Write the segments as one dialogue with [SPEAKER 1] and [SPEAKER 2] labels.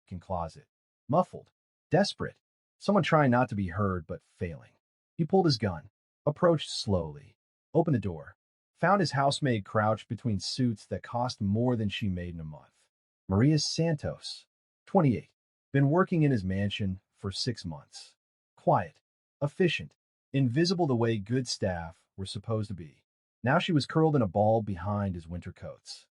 [SPEAKER 1] darkened closet. Muffled. Desperate. Someone trying not to be heard but failing. He pulled his gun. Approached slowly. Opened the door. Found his housemaid crouched between suits that cost more than she made in a month. Maria Santos, 28. Been working in his mansion for 6 months. Quiet. Efficient. Invisible the way good staff were supposed to be. Now she was curled in a ball behind his winter coats.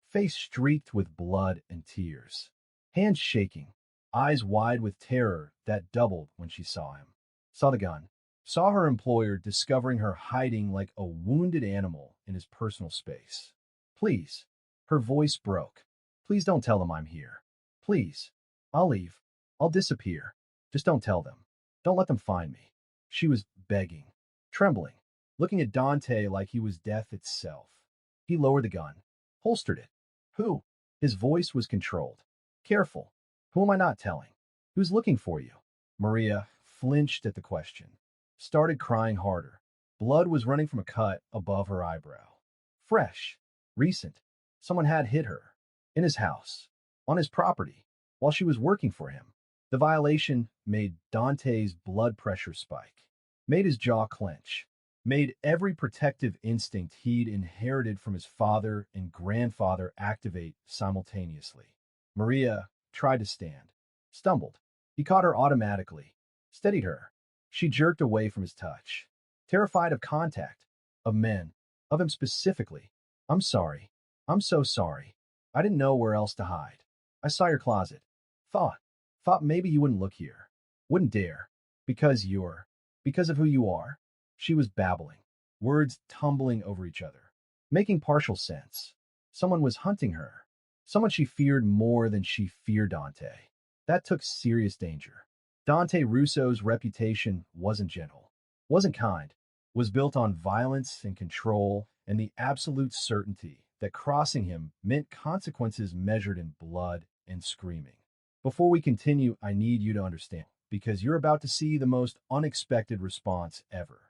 [SPEAKER 1] Face streaked with blood and tears. Hands shaking. Eyes wide with terror that doubled when she saw him. Saw the gun. Saw her employer discovering her hiding like a wounded animal in his personal space. Please. Her voice broke. Please don't tell them I'm here. Please. I'll leave. I'll disappear. Just don't tell them. Don't let them find me. She was begging. Trembling. Looking at Dante like he was death itself. He lowered the gun. Holstered it. Who? His voice was controlled. Careful. Who am I not telling? Who's looking for you? Maria flinched at the question. Started crying harder. Blood was running from a cut above her eyebrow. Fresh. Recent. Someone had hit her. In his house. On his property. While she was working for him. The violation made Dante's blood pressure spike. Made his jaw clench. Made every protective instinct he'd inherited from his father and grandfather activate simultaneously. Maria tried to stand. Stumbled. He caught her automatically. Steadied her. She jerked away from his touch. Terrified of contact. Of men. Of him specifically. I'm sorry. I'm so sorry. I didn't know where else to hide. I saw your closet. Thought maybe you wouldn't look here. Wouldn't dare. Because of who you are. She was babbling. Words tumbling over each other. Making partial sense. Someone was hunting her. Someone she feared more than she feared Dante. That took serious danger. Dante Russo's reputation wasn't gentle. Wasn't kind. Was built on violence and control and the absolute certainty that crossing him meant consequences measured in blood and screaming. Before we continue, I need you to understand, because you're about to see the most unexpected response ever.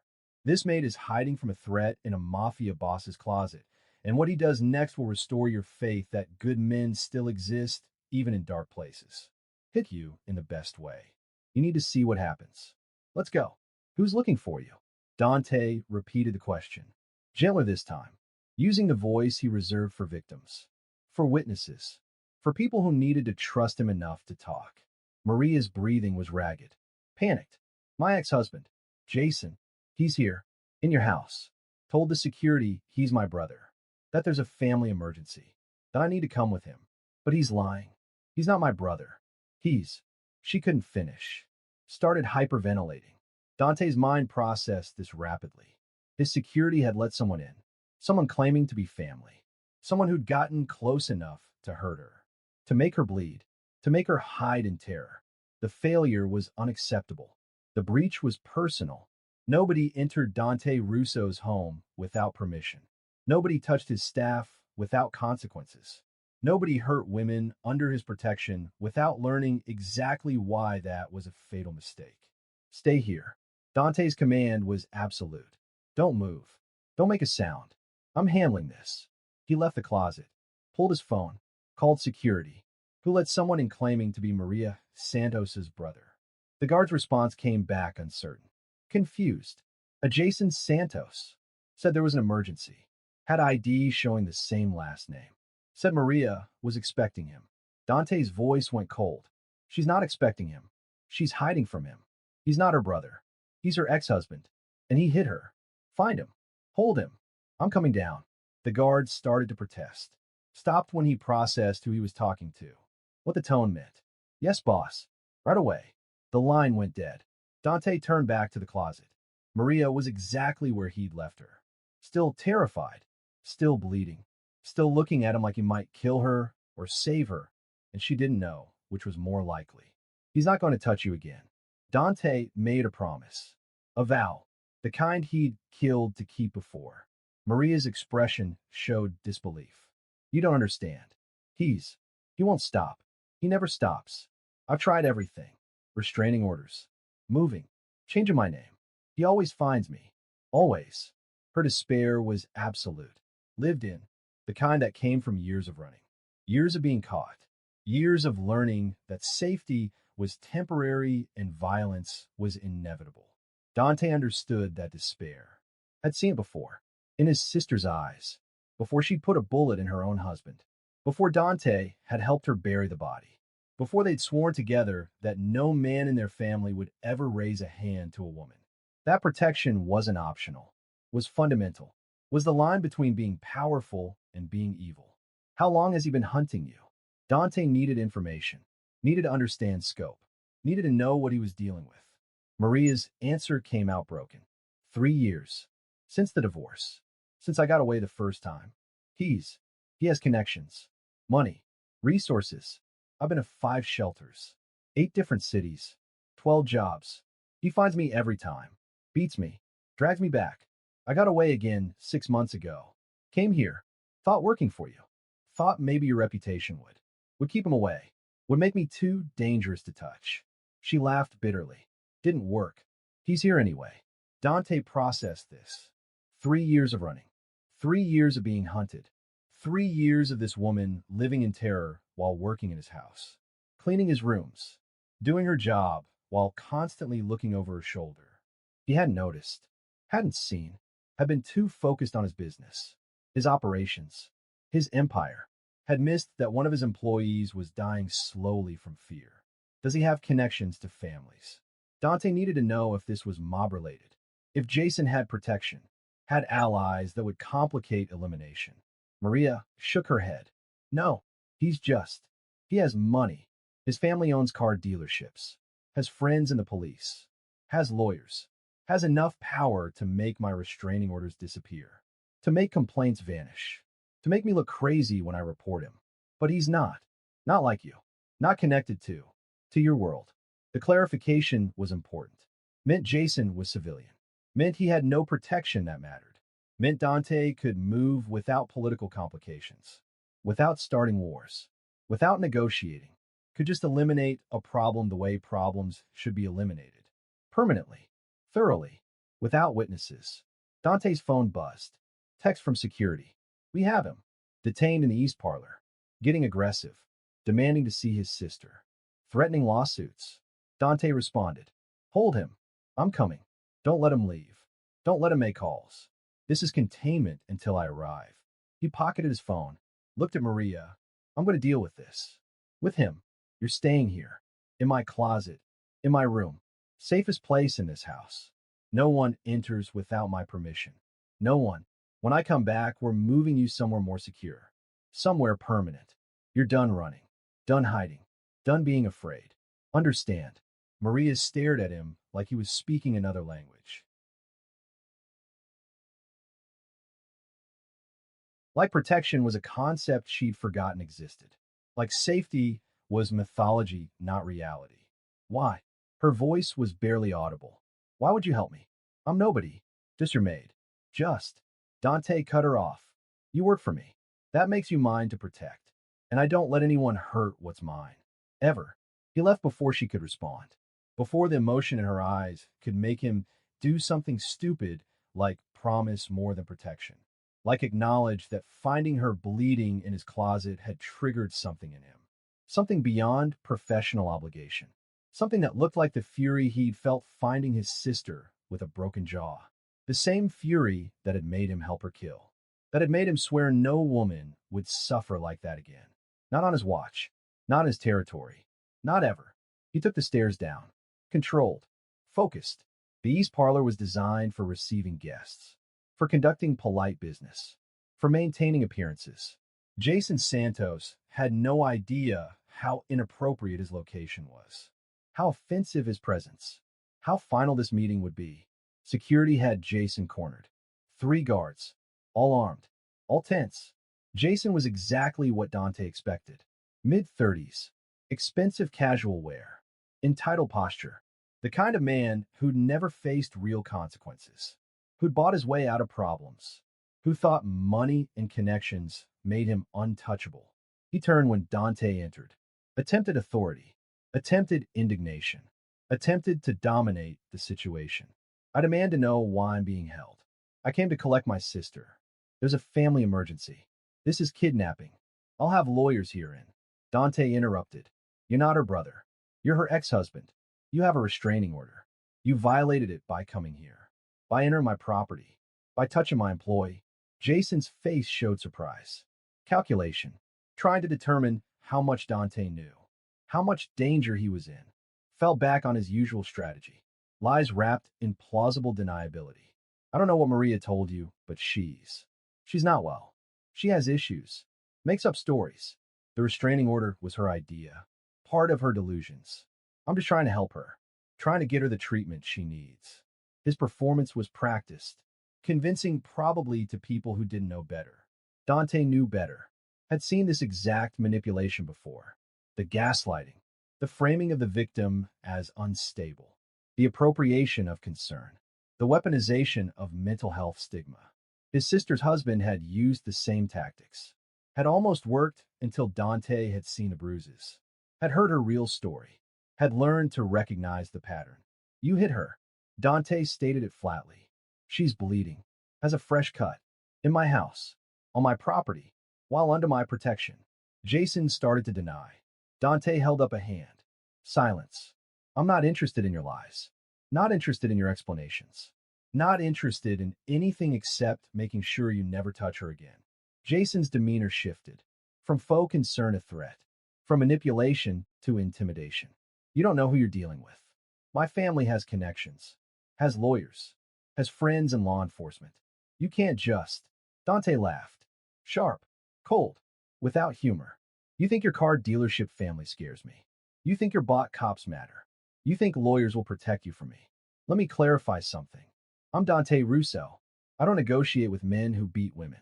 [SPEAKER 1] This Maid is hiding from a threat in a Mafia boss's closet, and what he does next will restore your faith that good men still exist, even in dark places. Hit you in the best way. You need to see what happens. Let's go. Who's looking for you? Dante repeated the question, gentler this time, using the voice he reserved for victims, for witnesses, for people who needed to trust him enough to talk. Maria's breathing was ragged. Panicked. My ex-husband, Jason, he's here, in your house. Told the security he's my brother. That there's a family emergency. That I need to come with him. But he's lying. He's not my brother. She couldn't finish. Started hyperventilating. Dante's mind processed this rapidly. His security had let someone in. Someone claiming to be family. Someone who'd gotten close enough to hurt her. To make her bleed. To make her hide in terror. The failure was unacceptable. The breach was personal. Nobody entered Dante Russo's home without permission. Nobody touched his staff without consequences. Nobody hurt women under his protection without learning exactly why that was a fatal mistake. Stay here. Dante's command was absolute. Don't move. Don't make a sound. I'm handling this. He left the closet, pulled his phone, called security, who let someone in claiming to be Maria Santos's brother. The guard's response came back uncertain. Confused. A Jason Santos. Said there was an emergency. Had ID showing the same last name. Said Maria was expecting him. Dante's voice went cold. She's not expecting him. She's hiding from him. He's not her brother. He's her ex-husband. And he hit her. Find him. Hold him. I'm coming down. The guard started to protest. Stopped when he processed who he was talking to. What the tone meant. Yes, boss. Right away. The line went dead. Dante turned back to the closet. Maria was exactly where he'd left her. Still terrified. Still bleeding. Still looking at him like he might kill her or save her. And she didn't know which was more likely. He's not going to touch you again. Dante made a promise. A vow. The kind he'd killed to keep before. Maria's expression showed disbelief. You don't understand. He won't stop. He never stops. I've tried everything. Restraining orders. Moving. Changing my name. He always finds me. Always. Her despair was absolute. Lived in. The kind that came from years of running. Years of being caught. Years of learning that safety was temporary and violence was inevitable. Dante understood that despair. Had seen it before, in his sister's eyes, before she'd put a bullet in her own husband, before Dante had helped her bury the body, before they'd sworn together that no man in their family would ever raise a hand to a woman. That protection wasn't optional, was fundamental, was the line between being powerful and being evil. How long has he been hunting you? Dante needed information, needed to understand scope, needed to know what he was dealing with. Maria's answer came out broken. 3 years. Since the divorce. Since I got away the first time. He has connections, money, resources. I've been to 5 shelters, 8 different cities, 12 jobs. He finds me every time, beats me, drags me back. I got away again 6 months ago. Came here, thought working for you, thought maybe your reputation would keep him away, would make me too dangerous to touch. She laughed bitterly. Didn't work. He's here anyway. Dante processed this. 3 years of running. 3 years of being hunted. 3 years of this woman living in terror while working in his house. Cleaning his rooms. Doing her job while constantly looking over her shoulder. He hadn't noticed. Hadn't seen. Had been too focused on his business. His operations. His empire. Had missed that one of his employees was dying slowly from fear. Does he have connections to families? Dante needed to know if this was mob-related. If Jason had protection, had allies that would complicate elimination. Maria shook her head. No, he has money. His family owns car dealerships, has friends in the police, has lawyers, has enough power to make my restraining orders disappear, to make complaints vanish, to make me look crazy when I report him. But he's not. Not like you. Not connected to your world. The clarification was important. Meant Jason was civilian. Meant he had no protection that mattered. Meant Dante could move without political complications, without starting wars, without negotiating, could just eliminate a problem the way problems should be eliminated. Permanently, thoroughly, without witnesses. Dante's phone buzzed. Text from security. We have him. Detained in the East Parlor. Getting aggressive. Demanding to see his sister. Threatening lawsuits. Dante responded. Hold him. I'm coming. Don't let him leave. Don't let him make calls. This is containment until I arrive. He pocketed his phone. Looked at Maria. I'm going to deal with this. With him. You're staying here. In my closet. In my room. Safest place in this house. No one enters without my permission. No one. When I come back, we're moving you somewhere more secure. Somewhere permanent. You're done running. Done hiding. Done being afraid. Understand. Maria stared at him like he was speaking another language. Like protection was a concept she'd forgotten existed. Like safety was mythology, not reality. Why? Her voice was barely audible. Why would you help me? I'm nobody. Just your maid. Just. Dante cut her off. You work for me. That makes you mine to protect. And I don't let anyone hurt what's mine. Ever. He left before she could respond. Before the emotion in her eyes could make him do something stupid like promise more than protection. Like acknowledge that finding her bleeding in his closet had triggered something in him. Something beyond professional obligation. Something that looked like the fury he'd felt finding his sister with a broken jaw. The same fury that had made him help her kill. That had made him swear no woman would suffer like that again. Not on his watch. Not in his territory. Not ever. He took the stairs down. Controlled. Focused. The East Parlor was designed for receiving guests. For conducting polite business. For maintaining appearances. Jason Santos had no idea how inappropriate his location was. How offensive his presence. How final this meeting would be. Security had Jason cornered. 3 guards. All armed. All tense. Jason was exactly what Dante expected. Mid-30s. Expensive casual wear. Entitled posture. The kind of man who'd never faced real consequences. Who'd bought his way out of problems. Who thought money and connections made him untouchable. He turned when Dante entered. Attempted authority. Attempted indignation. Attempted to dominate the situation. I demand to know why I'm being held. I came to collect my sister. There's a family emergency. This is kidnapping. I'll have lawyers here in. Dante interrupted. You're not her brother. You're her ex-husband. You have a restraining order. You violated it by coming here, by entering my property, by touching my employee. Jason's face showed surprise. Calculation, trying to determine how much Dante knew, how much danger he was in, fell back on his usual strategy. Lies wrapped in plausible deniability. I don't know what Maria told you, but she's not well. She has issues. Makes up stories. The restraining order was her idea, part of her delusions. I'm just trying to help her, trying to get her the treatment she needs. His performance was practiced, convincing probably to people who didn't know better. Dante knew better, had seen this exact manipulation before. The gaslighting, the framing of the victim as unstable, the appropriation of concern, the weaponization of mental health stigma. His sister's husband had used the same tactics, had almost worked until Dante had seen the bruises, had heard her real story, had learned to recognize the pattern. You hit her. Dante stated it flatly. She's bleeding, has a fresh cut, in my house, on my property, while under my protection. Jason started to deny. Dante held up a hand. Silence. I'm not interested in your lies. Not interested in your explanations. Not interested in anything except making sure you never touch her again. Jason's demeanor shifted, from faux concern to threat, from manipulation to intimidation. You don't know who you're dealing with. My family has connections, has lawyers, has friends in law enforcement. You can't just. Dante laughed. Sharp, cold, without humor. You think your car dealership family scares me. You think your bought cops matter. You think lawyers will protect you from me. Let me clarify something. I'm Dante Russo. I don't negotiate with men who beat women.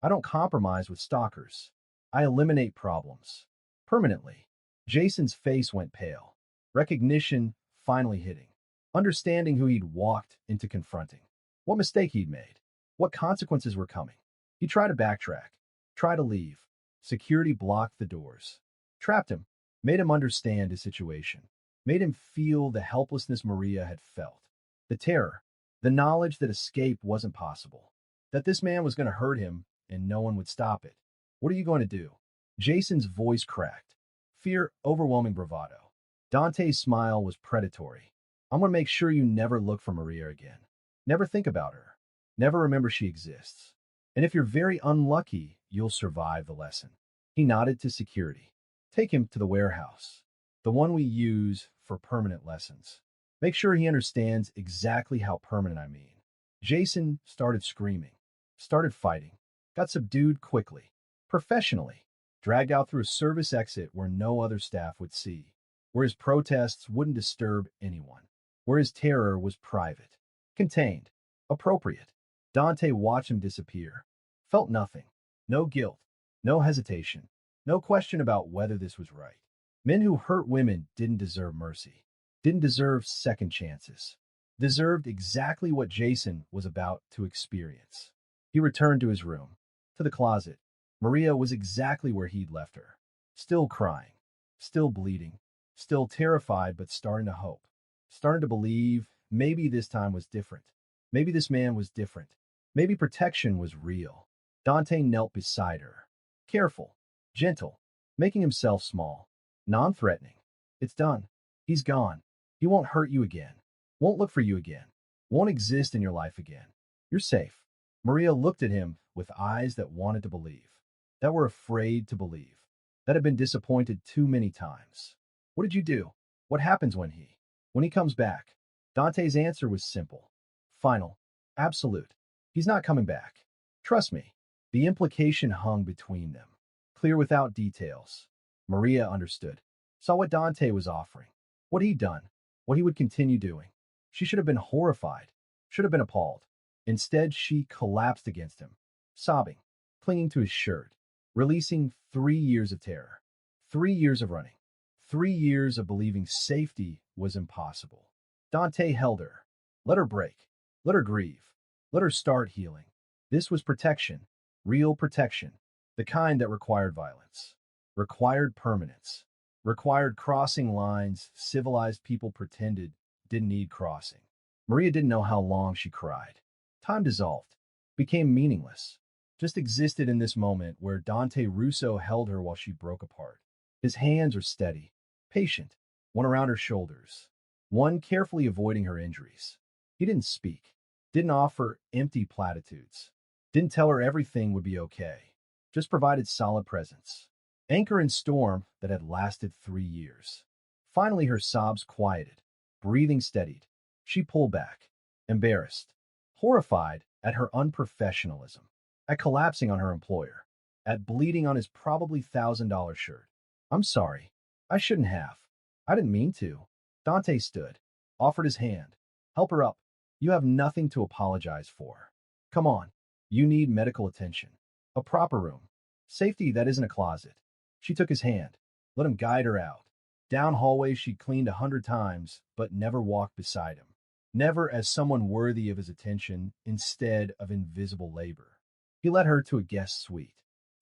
[SPEAKER 1] I don't compromise with stalkers. I eliminate problems. Permanently. Jason's face went pale. Recognition finally hitting. Understanding who he'd walked into confronting. What mistake he'd made. What consequences were coming. He tried to backtrack. Tried to leave. Security blocked the doors. Trapped him. Made him understand his situation. Made him feel the helplessness Maria had felt. The terror. The knowledge that escape wasn't possible. That this man was going to hurt him and no one would stop it. What are you going to do? Jason's voice cracked. Fear overwhelming bravado. Dante's smile was predatory. I'm going to make sure you never look for Maria again. Never think about her. Never remember she exists. And if you're very unlucky, you'll survive the lesson. He nodded to security. Take him to the warehouse. The one we use for permanent lessons. Make sure he understands exactly how permanent I mean. Jason started screaming. Started fighting. Got subdued quickly. Professionally. Dragged out through a service exit where no other staff would see. Where his protests wouldn't disturb anyone. Where his terror was private. Contained. Appropriate. Dante watched him disappear. Felt nothing. No guilt. No hesitation. No question about whether this was right. Men who hurt women didn't deserve mercy. Didn't deserve second chances. Deserved exactly what Jason was about to experience. He returned to his room. To the closet. Maria was exactly where he'd left her. Still crying. Still bleeding. Still terrified, but starting to hope. Starting to believe maybe this time was different. Maybe this man was different. Maybe protection was real. Dante knelt beside her. Careful. Gentle. Making himself small. Non-threatening. It's done. He's gone. He won't hurt you again. Won't look for you again. Won't exist in your life again. You're safe. Maria looked at him with eyes that wanted to believe. That were afraid to believe. That had been disappointed too many times. What did you do? What happens when he comes back? Dante's answer was simple. Final. Absolute. He's not coming back. Trust me. The implication hung between them. Clear without details. Maria understood. Saw what Dante was offering. What he'd done. What he would continue doing. She should have been horrified. Should have been appalled. Instead, she collapsed against him. Sobbing. Clinging to his shirt. Releasing 3 years of terror. 3 years of running. 3 years of believing safety was impossible. Dante held her. Let her break. Let her grieve. Let her start healing. This was protection. Real protection. The kind that required violence. Required permanence. Required crossing lines civilized people pretended didn't need crossing. Maria didn't know how long she cried. Time dissolved. Became meaningless. Just existed in this moment where Dante Russo held her while she broke apart. His hands are steady, patient, one around her shoulders, one carefully avoiding her injuries. He didn't speak, didn't offer empty platitudes, didn't tell her everything would be okay, just provided solid presence. Anchor in storm that had lasted 3 years. Finally, her sobs quieted, breathing steadied. She pulled back, embarrassed, horrified at her unprofessionalism, at collapsing on her employer, at bleeding on his probably $1,000 shirt. I'm sorry. I shouldn't have. I didn't mean to. Dante stood, offered his hand. Help her up. You have nothing to apologize for. Come on. You need medical attention. A proper room. Safety that isn't a closet. She took his hand, let him guide her out. Down hallways she'd cleaned 100 times, but never walked beside him. Never as someone worthy of his attention instead of invisible labor. He led her to a guest suite.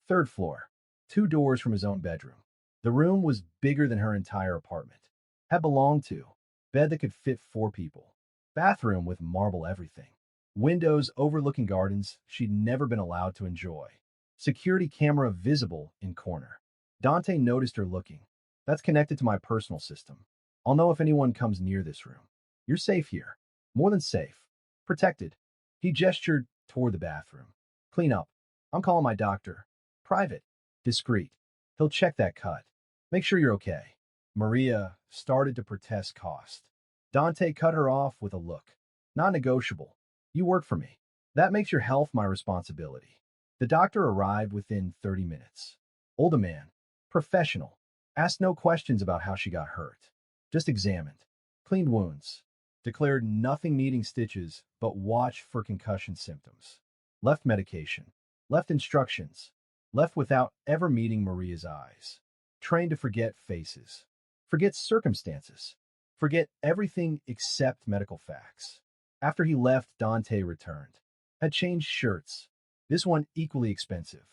[SPEAKER 1] Third floor. 2 doors from his own bedroom. The room was bigger than her entire apartment. Had belonged to. Bed that could fit 4 people. Bathroom with marble everything. Windows overlooking gardens she'd never been allowed to enjoy. Security camera visible in corner. Dante noticed her looking. That's connected to my personal system. I'll know if anyone comes near this room. You're safe here. More than safe. Protected. He gestured toward the bathroom. Clean up. I'm calling my doctor. Private. Discreet. He'll check that cut. Make sure you're okay. Maria started to protest cost. Dante cut her off with a look. Non-negotiable. You work for me. That makes your health my responsibility. The doctor arrived within 30 minutes. Older man. Professional. Asked no questions about how she got hurt. Just examined. Cleaned wounds. Declared nothing needing stitches, but watched for concussion symptoms. Left medication. Left instructions. Left without ever meeting Maria's eyes. Trained to forget faces. Forget circumstances. Forget everything except medical facts. After he left, Dante returned. Had changed shirts. This one equally expensive.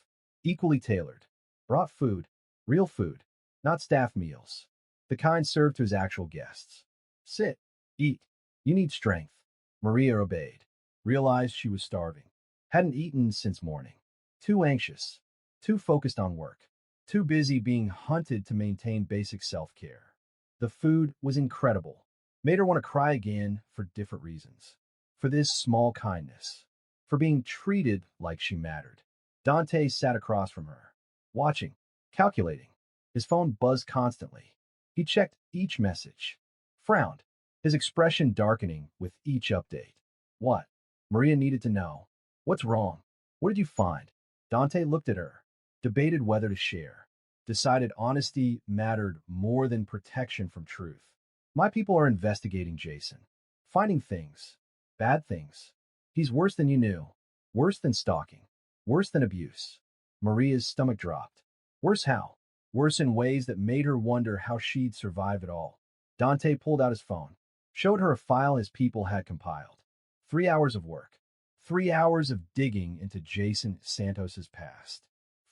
[SPEAKER 1] Equally tailored. Brought food. Real food. Not staff meals. The kind served to his actual guests. Sit. Eat. You need strength. Maria obeyed. Realized she was starving. Hadn't eaten since morning. Too anxious. Too focused on work. Too busy being hunted to maintain basic self-care. The food was incredible. Made her want to cry again for different reasons. For this small kindness. For being treated like she mattered. Dante sat across from her. Watching. Calculating. His phone buzzed constantly. He checked each message. Frowned. His expression darkening with each update. What? Maria needed to know. What's wrong? What did you find? Dante looked at her. Debated whether to share. Decided honesty mattered more than protection from truth. My people are investigating Jason. Finding things. Bad things. He's worse than you knew. Worse than stalking. Worse than abuse. Maria's stomach dropped. Worse how? Worse in ways that made her wonder how she'd survive it all. Dante pulled out his phone. Showed her a file his people had compiled. 3 hours of work. 3 hours of digging into Jason Santos's past.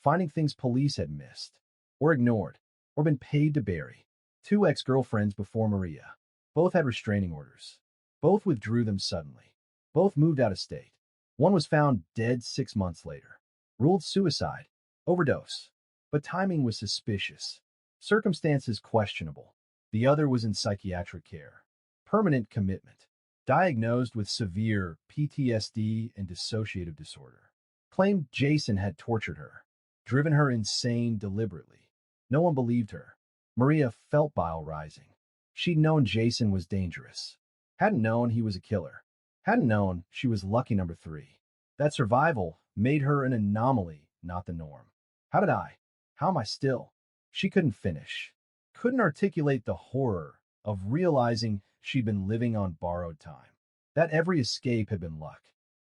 [SPEAKER 1] Finding things police had missed. Or ignored. Or been paid to bury. 2 ex-girlfriends before Maria. Both had restraining orders. Both withdrew them suddenly. Both moved out of state. One was found dead 6 months later. Ruled suicide. Overdose. But timing was suspicious. Circumstances questionable. The other was in psychiatric care. Permanent commitment. Diagnosed with severe PTSD and dissociative disorder. Claimed Jason had tortured her. Driven her insane deliberately. No one believed her. Maria felt bile rising. She'd known Jason was dangerous. Hadn't known he was a killer. Hadn't known she was lucky number 3. That survival made her an anomaly, not the norm. How did I? How am I still? She couldn't finish. Couldn't articulate the horror of realizing she'd been living on borrowed time. That every escape had been luck.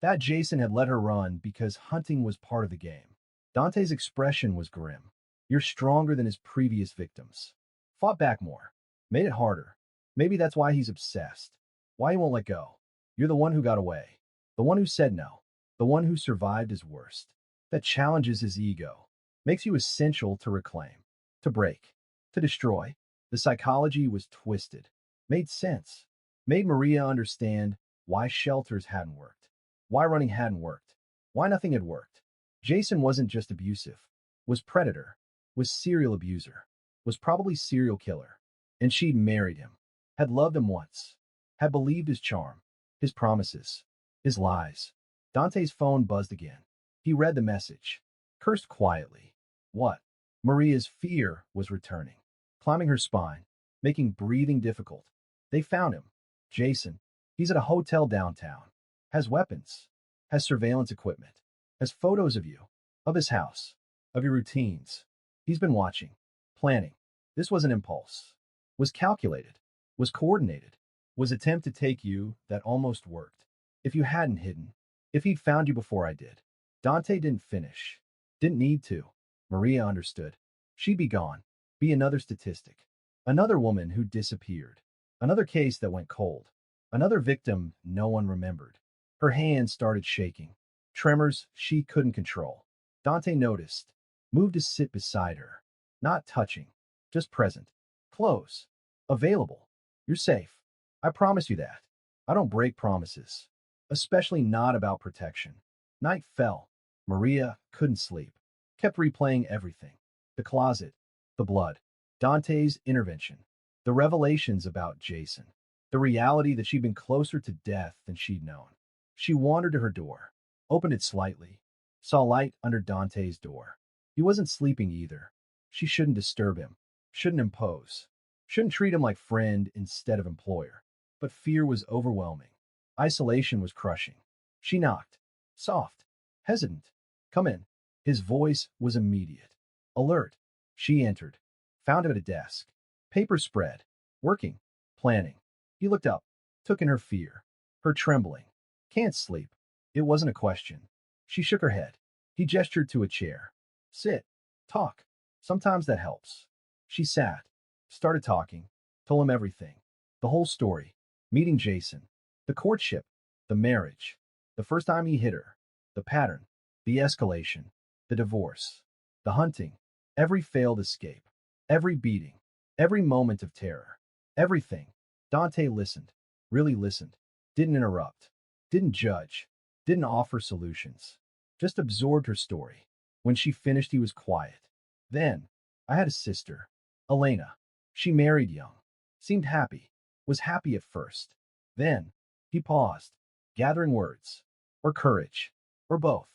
[SPEAKER 1] That Jason had let her run because hunting was part of the game. Dante's expression was grim. You're stronger than his previous victims. Fought back more. Made it harder. Maybe that's why he's obsessed. Why he won't let go. You're the one who got away. The one who said no. The one who survived his worst. That challenges his ego. Makes you essential to reclaim. To break. To destroy. The psychology was twisted. Made sense. Made Maria understand why shelters hadn't worked. Why running hadn't worked. Why nothing had worked. Jason wasn't just abusive. Was predator. Was serial abuser. was probably serial killer, and she'd married him, had loved him once, had believed his charm, his promises, his lies. Dante's phone buzzed again. He read the message, cursed quietly. What? Maria's fear was returning, climbing her spine, making breathing difficult. They found him. Jason. He's at a hotel downtown. Has weapons. Has surveillance equipment. Has photos of you. Of his house. Of your routines. He's been watching. Planning. This was an impulse. Was calculated. Was coordinated. Was attempt to take you that almost worked. If you hadn't hidden. If he'd found you before I did. Dante didn't finish. Didn't need to. Maria understood. She'd be gone. Be another statistic. Another woman who disappeared. Another case that went cold. Another victim no one remembered. Her hands started shaking. Tremors she couldn't control. Dante noticed. Moved to sit beside her. Not touching. Just present. Close. Available. You're safe. I promise you that. I don't break promises. Especially not about protection. Night fell. Maria couldn't sleep. Kept replaying everything. The closet. The blood. Dante's intervention. The revelations about Jason. The reality that she'd been closer to death than she'd known. She wandered to her door. Opened it slightly. Saw light under Dante's door. He wasn't sleeping either. She shouldn't disturb him. Shouldn't impose. Shouldn't treat him like friend instead of employer. But fear was overwhelming. Isolation was crushing. She knocked. Soft. Hesitant. Come in. His voice was immediate. Alert. She entered. Found him at a desk. Paper spread. Working. Planning. He looked up. Took in her fear. Her trembling. Can't sleep. It wasn't a question. She shook her head. He gestured to a chair. Sit. Talk. Sometimes that helps. She sat. Started talking. Told him everything. The whole story. Meeting Jason. The courtship. The marriage. The first time he hit her. The pattern. The escalation. The divorce. The hunting. Every failed escape. Every beating. Every moment of terror. Everything. Dante listened. Really listened. Didn't interrupt. Didn't judge. Didn't offer solutions. Just absorbed her story. When she finished, he was quiet. Then, I had a sister. Elena. She married young. Seemed happy. Was happy at first. Then, he paused. Gathering words. Or courage. Or both.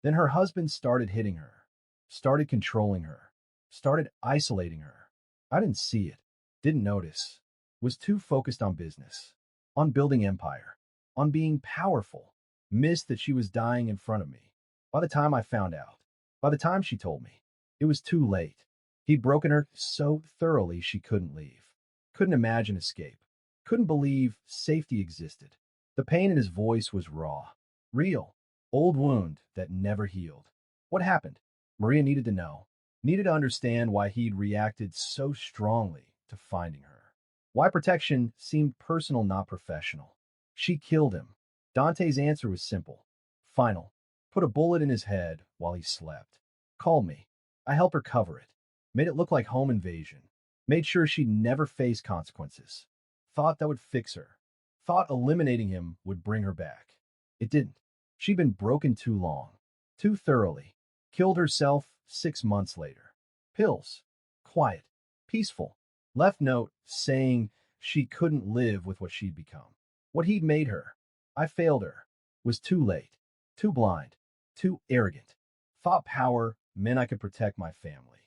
[SPEAKER 1] Then her husband started hitting her. Started controlling her. Started isolating her. I didn't see it. Didn't notice. Was too focused on business. On building empire. On being powerful. Missed that she was dying in front of me. By the time I found out. By the time she told me. It was too late. He'd broken her so thoroughly she couldn't leave. Couldn't imagine escape. Couldn't believe safety existed. The pain in his voice was raw. Real. Old wound that never healed. What happened? Maria needed to know. Needed to understand why he'd reacted so strongly to finding her. Why protection seemed personal, not professional. She killed him. Dante's answer was simple. Final. Put a bullet in his head while he slept. Called me. I helped her cover it. Made it look like home invasion. Made sure she'd never face consequences. Thought that would fix her. Thought eliminating him would bring her back. It didn't. She'd been broken too long. Too thoroughly. Killed herself 6 months later. Pills. Quiet. Peaceful. Left note saying she couldn't live with what she'd become. What he'd made her. I failed her. Was too late. Too blind. Too arrogant. Thought power meant I could protect my family.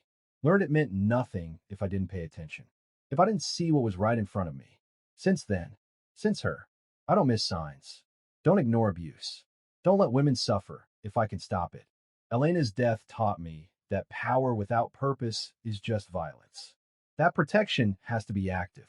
[SPEAKER 1] Learned it meant nothing if I didn't pay attention. If I didn't see what was right in front of me. Since then. Since her. I don't miss signs. Don't ignore abuse. Don't let women suffer if I can stop it. Elena's death taught me that power without purpose is just violence. That protection has to be active.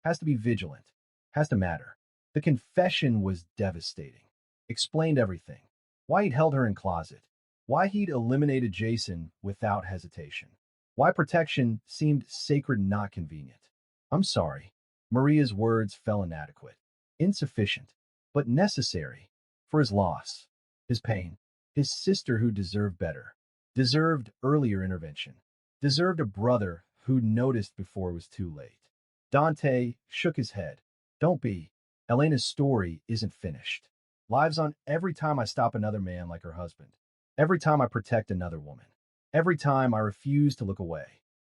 [SPEAKER 1] Has to be vigilant. Has to matter. The confession was devastating. Explained everything. Why he'd held her in closet. Why he'd eliminated Jason without hesitation. Why protection seemed sacred, not convenient. I'm sorry. Maria's words fell inadequate. Insufficient. But necessary. For his loss. His pain. His sister who deserved better. Deserved earlier intervention. Deserved a brother who'd noticed before it was too late. Dante shook his head. Don't be. Elena's story isn't finished. Lives on every time I stop another man like her husband. Every time I protect another woman. Every time I refuse to look away.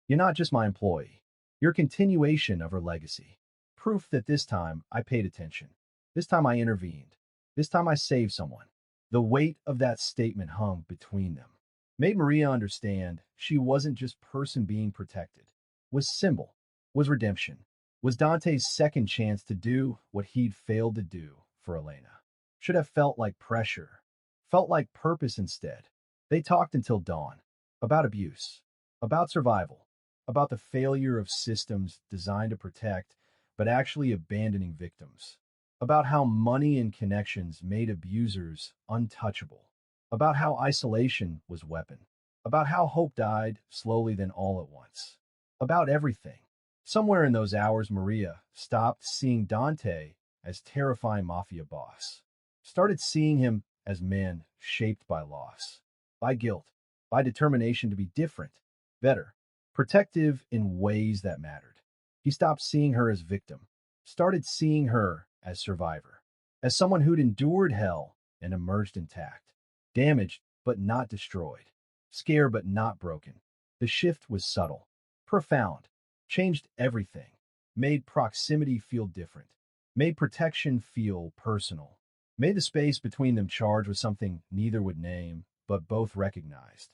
[SPEAKER 1] You're not just my employee. You're a continuation of her legacy. Proof that this time I paid attention. This time I intervened. This time I saved someone. The weight of that statement hung between them. Made Maria understand she wasn't just person being protected. Was symbol. Was redemption. Was Dante's second chance to do what he'd failed to do for Elena. Should have felt like pressure. Felt like purpose instead. They talked until dawn. About abuse. About survival. About the failure of systems designed to protect, but actually abandoning victims. About how money and connections made abusers untouchable. About how isolation was weapon. About how hope died slowly then all at once. About everything. Somewhere in those hours, Maria stopped seeing Dante as terrifying mafia boss. Started seeing him as man shaped by loss, by guilt, by determination to be different, better, protective in ways that mattered. He stopped seeing her as victim, started seeing her as survivor, as someone who'd endured hell and emerged intact, damaged but not destroyed, scared but not broken. The shift was subtle, profound, changed everything, made proximity feel different, made protection feel personal, made the space between them charged with something neither would name, but both recognized.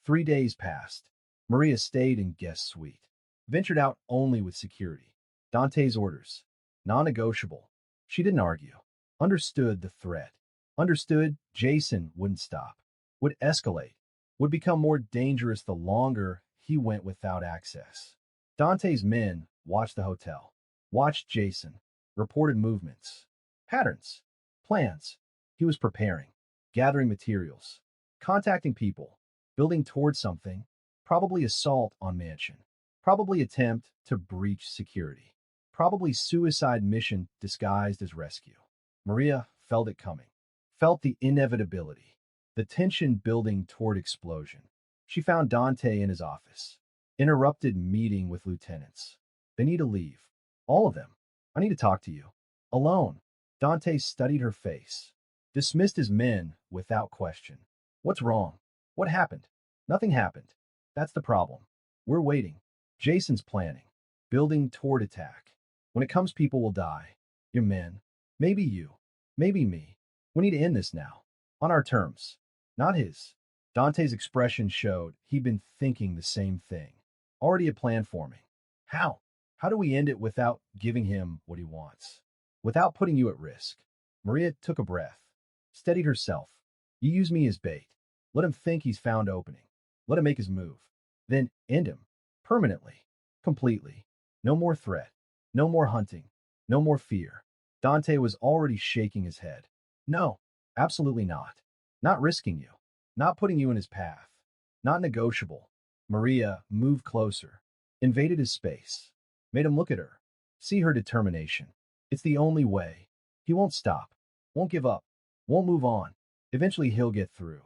[SPEAKER 1] 3 days passed. Maria stayed in guest suite, ventured out only with security. Dante's orders, non-negotiable. She didn't argue, understood the threat, understood Jason wouldn't stop, would escalate, would become more dangerous the longer he went without access. Dante's men watched the hotel, watched Jason, reported movements, patterns, plans. He was preparing, gathering materials, contacting people, building towards something, probably assault on mansion, probably attempt to breach security, probably suicide mission disguised as rescue. Maria felt it coming, felt the inevitability, the tension building toward explosion. She found Dante in his office. Interrupted meeting with lieutenants. They need to leave. All of them. I need to talk to you. Alone. Dante studied her face. Dismissed his men without question. What's wrong? What happened? Nothing happened. That's the problem. We're waiting. Jason's planning. Building toward attack. When it comes, people will die. Your men. Maybe you. Maybe me. We need to end this now. On our terms. Not his. Dante's expression showed he'd been thinking the same thing. Already a plan forming. How? How do we end it without giving him what he wants? Without putting you at risk? Maria took a breath, steadied herself. You use me as bait. Let him think he's found opening. Let him make his move. Then end him. Permanently. Completely. No more threat. No more hunting. No more fear. Dante was already shaking his head. No, absolutely not. Not risking you. Not putting you in his path. Not negotiable. Maria moved closer, invaded his space, made him look at her, see her determination. It's the only way. He won't stop, won't give up, won't move on. Eventually he'll get through.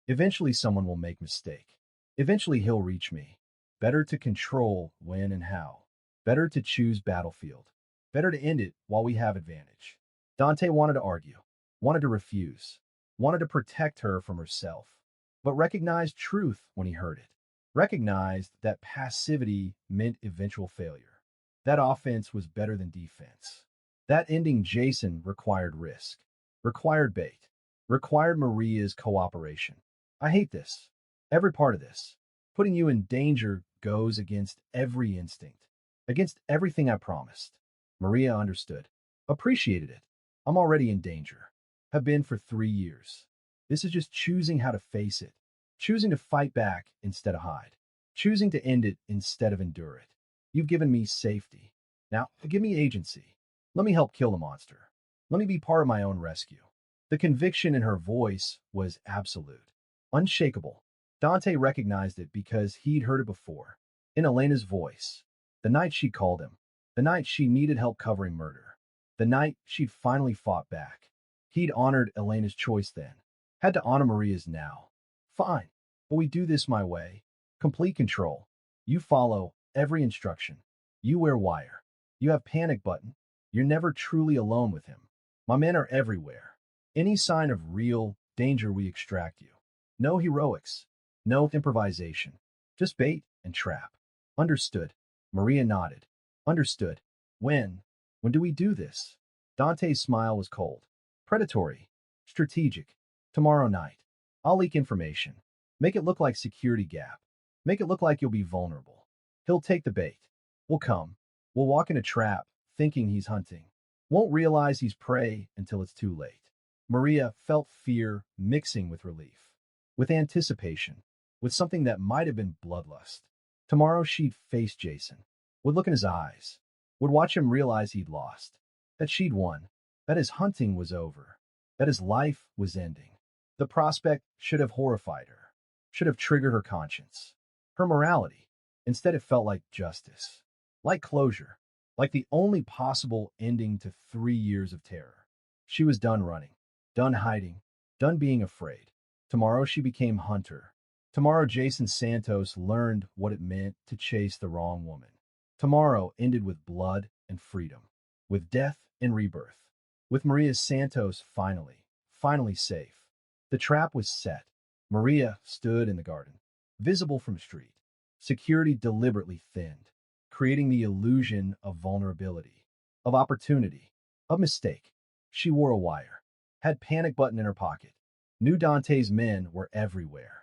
[SPEAKER 1] Eventually someone will make mistake. Eventually he'll reach me. Better to control when and how. Better to choose battlefield. Better to end it while we have advantage. Dante wanted to argue, wanted to refuse, wanted to protect her from herself, but recognized truth when he heard it. Recognized that passivity meant eventual failure. That offense was better than defense. That ending Jason required risk, required bait, required Maria's cooperation. I hate this. Every part of this. Putting you in danger goes against every instinct, against everything I promised. Maria understood, appreciated it. I'm already in danger. Have been for 3 years. This is just choosing how to face it. Choosing to fight back instead of hide. Choosing to end it instead of endure it. You've given me safety. Now, give me agency. Let me help kill the monster. Let me be part of my own rescue. The conviction in her voice was absolute. Unshakable. Dante recognized it because he'd heard it before. In Elena's voice. The night she called him. The night she needed help covering murder. The night she'd finally fought back. He'd honored Elena's choice then. Had to honor Maria's now. Fine, but we do this my way. Complete control. You follow every instruction. You wear wire. You have panic button. You're never truly alone with him. My men are everywhere. Any sign of real danger, we extract you. No heroics. No improvisation. Just bait and trap. Understood. Maria nodded. Understood. When? When do we do this? Dante's smile was cold. Predatory. Strategic. Tomorrow night. I'll leak information. Make it look like security gap. Make it look like you'll be vulnerable. He'll take the bait. We'll come. We'll walk in a trap, thinking he's hunting. Won't realize he's prey until it's too late. Maria felt fear mixing with relief, with anticipation, with something that might have been bloodlust. Tomorrow she'd face Jason, would look in his eyes, would watch him realize he'd lost, that she'd won, that his hunting was over, that his life was ending. The prospect should have horrified her, should have triggered her conscience, her morality. Instead, it felt like justice, like closure, like the only possible ending to 3 years of terror. She was done running, done hiding, done being afraid. Tomorrow she became hunter. Tomorrow Jason Santos learned what it meant to chase the wrong woman. Tomorrow ended with blood and freedom, with death and rebirth, with Maria Santos finally safe. The trap was set. Maria stood in the garden, visible from street. Security deliberately thinned, creating the illusion of vulnerability, of opportunity, of mistake. She wore a wire, had panic button in her pocket. Knew Dante's men were everywhere.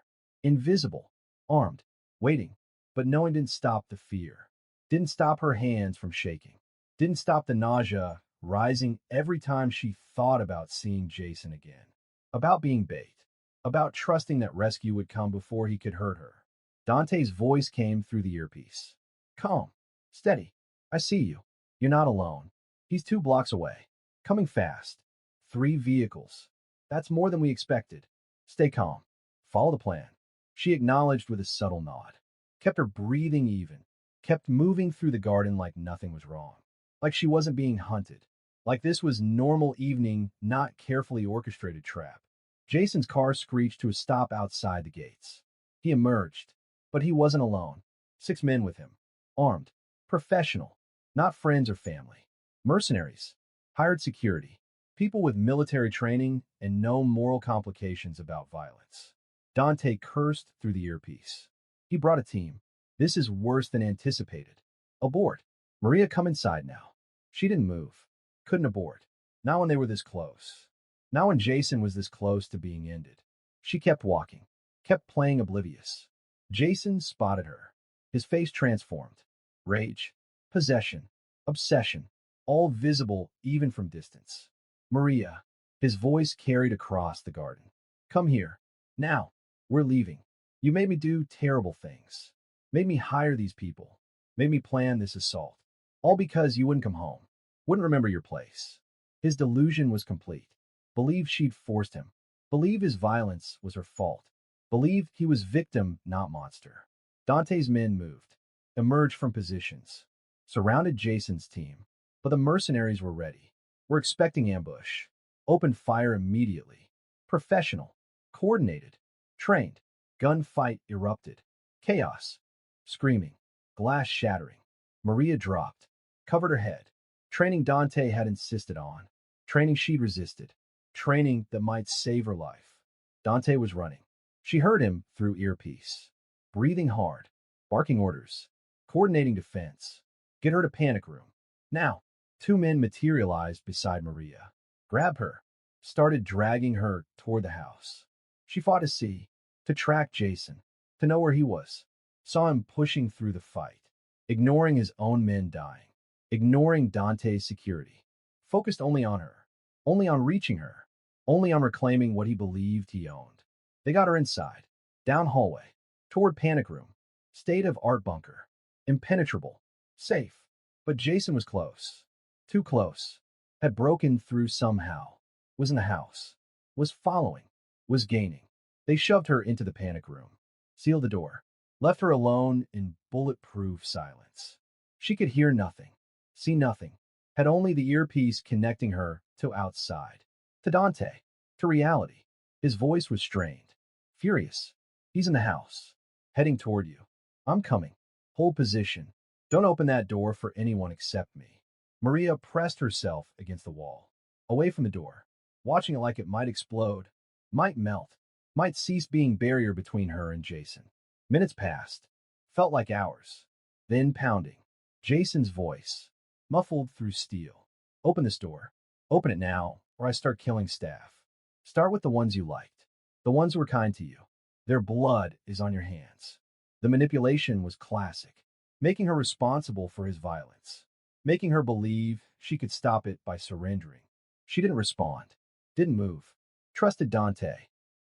[SPEAKER 1] Invisible, armed, waiting. But knowing didn't stop the fear. Didn't stop her hands from shaking. Didn't stop the nausea rising every time she thought about seeing Jason again. About being bait. About trusting that rescue would come before he could hurt her. Dante's voice came through the earpiece. Calm. Steady. I see you. You're not alone. He's 2 blocks away. Coming fast. 3 vehicles. That's more than we expected. Stay calm. Follow the plan. She acknowledged with a subtle nod. Kept her breathing even. Kept moving through the garden like nothing was wrong. Like she wasn't being hunted. Like this was normal evening, not carefully orchestrated trap. Jason's car screeched to a stop outside the gates. He emerged. But he wasn't alone. 6 men with him. Armed. Professional. Not friends or family. Mercenaries. Hired security. People with military training and no moral complications about violence. Dante cursed through the earpiece. He brought a team. This is worse than anticipated. Abort. Maria, come inside now. She didn't move. Couldn't abort. Not when they were this close. Not when Jason was this close to being ended. She kept walking. Kept playing oblivious. Jason spotted her. His face transformed. Rage. Possession. Obsession. All visible even from distance. Maria. His voice carried across the garden. Come here. Now. We're leaving. You made me do terrible things. Made me hire these people. Made me plan this assault. All because you wouldn't come home. Wouldn't remember your place. His delusion was complete. Believed she'd forced him. Believed his violence was her fault. Believed he was victim, not monster. Dante's men moved. Emerged from positions. Surrounded Jason's team. But the mercenaries were ready. Were expecting ambush. Opened fire immediately. Professional. Coordinated. Trained. Gunfight erupted. Chaos. Screaming. Glass shattering. Maria dropped. Covered her head. Training Dante had insisted on. Training she'd resisted. Training that might save her life. Dante was running. She heard him through earpiece. Breathing hard. Barking orders. Coordinating defense. Get her to panic room. Now. 2 men materialized beside Maria. Grabbed her. Started dragging her toward the house. She fought to see. To track Jason. To know where he was. Saw him pushing through the fight. Ignoring his own men dying. Ignoring Dante's security. Focused only on her. Only on reaching her. Only on reclaiming what he believed he owned. They got her inside. Down hallway. Toward panic room. State-of-art bunker. Impenetrable. Safe. But Jason was close. Too close. Had broken through somehow. Was in the house. Was following. Was gaining. They shoved her into the panic room. Sealed the door. Left her alone in bulletproof silence. She could hear nothing. See nothing. Had only the earpiece connecting her to outside. To Dante. To reality. His voice was strained. Furious. He's in the house. Heading toward you. I'm coming. Hold position. Don't open that door for anyone except me. Maria pressed herself against the wall. Away from the door. Watching it like it might explode. Might melt. Might cease being barrier between her and Jason. Minutes passed. Felt like hours. then pounding. Jason's voice, muffled through steel. Open this door. Open it now, or I start killing staff. Start with the ones you liked. The ones who were kind to you. Their blood is on your hands. The manipulation was classic, making her responsible for his violence, making her believe she could stop it by surrendering. She didn't respond, didn't move, trusted Dante,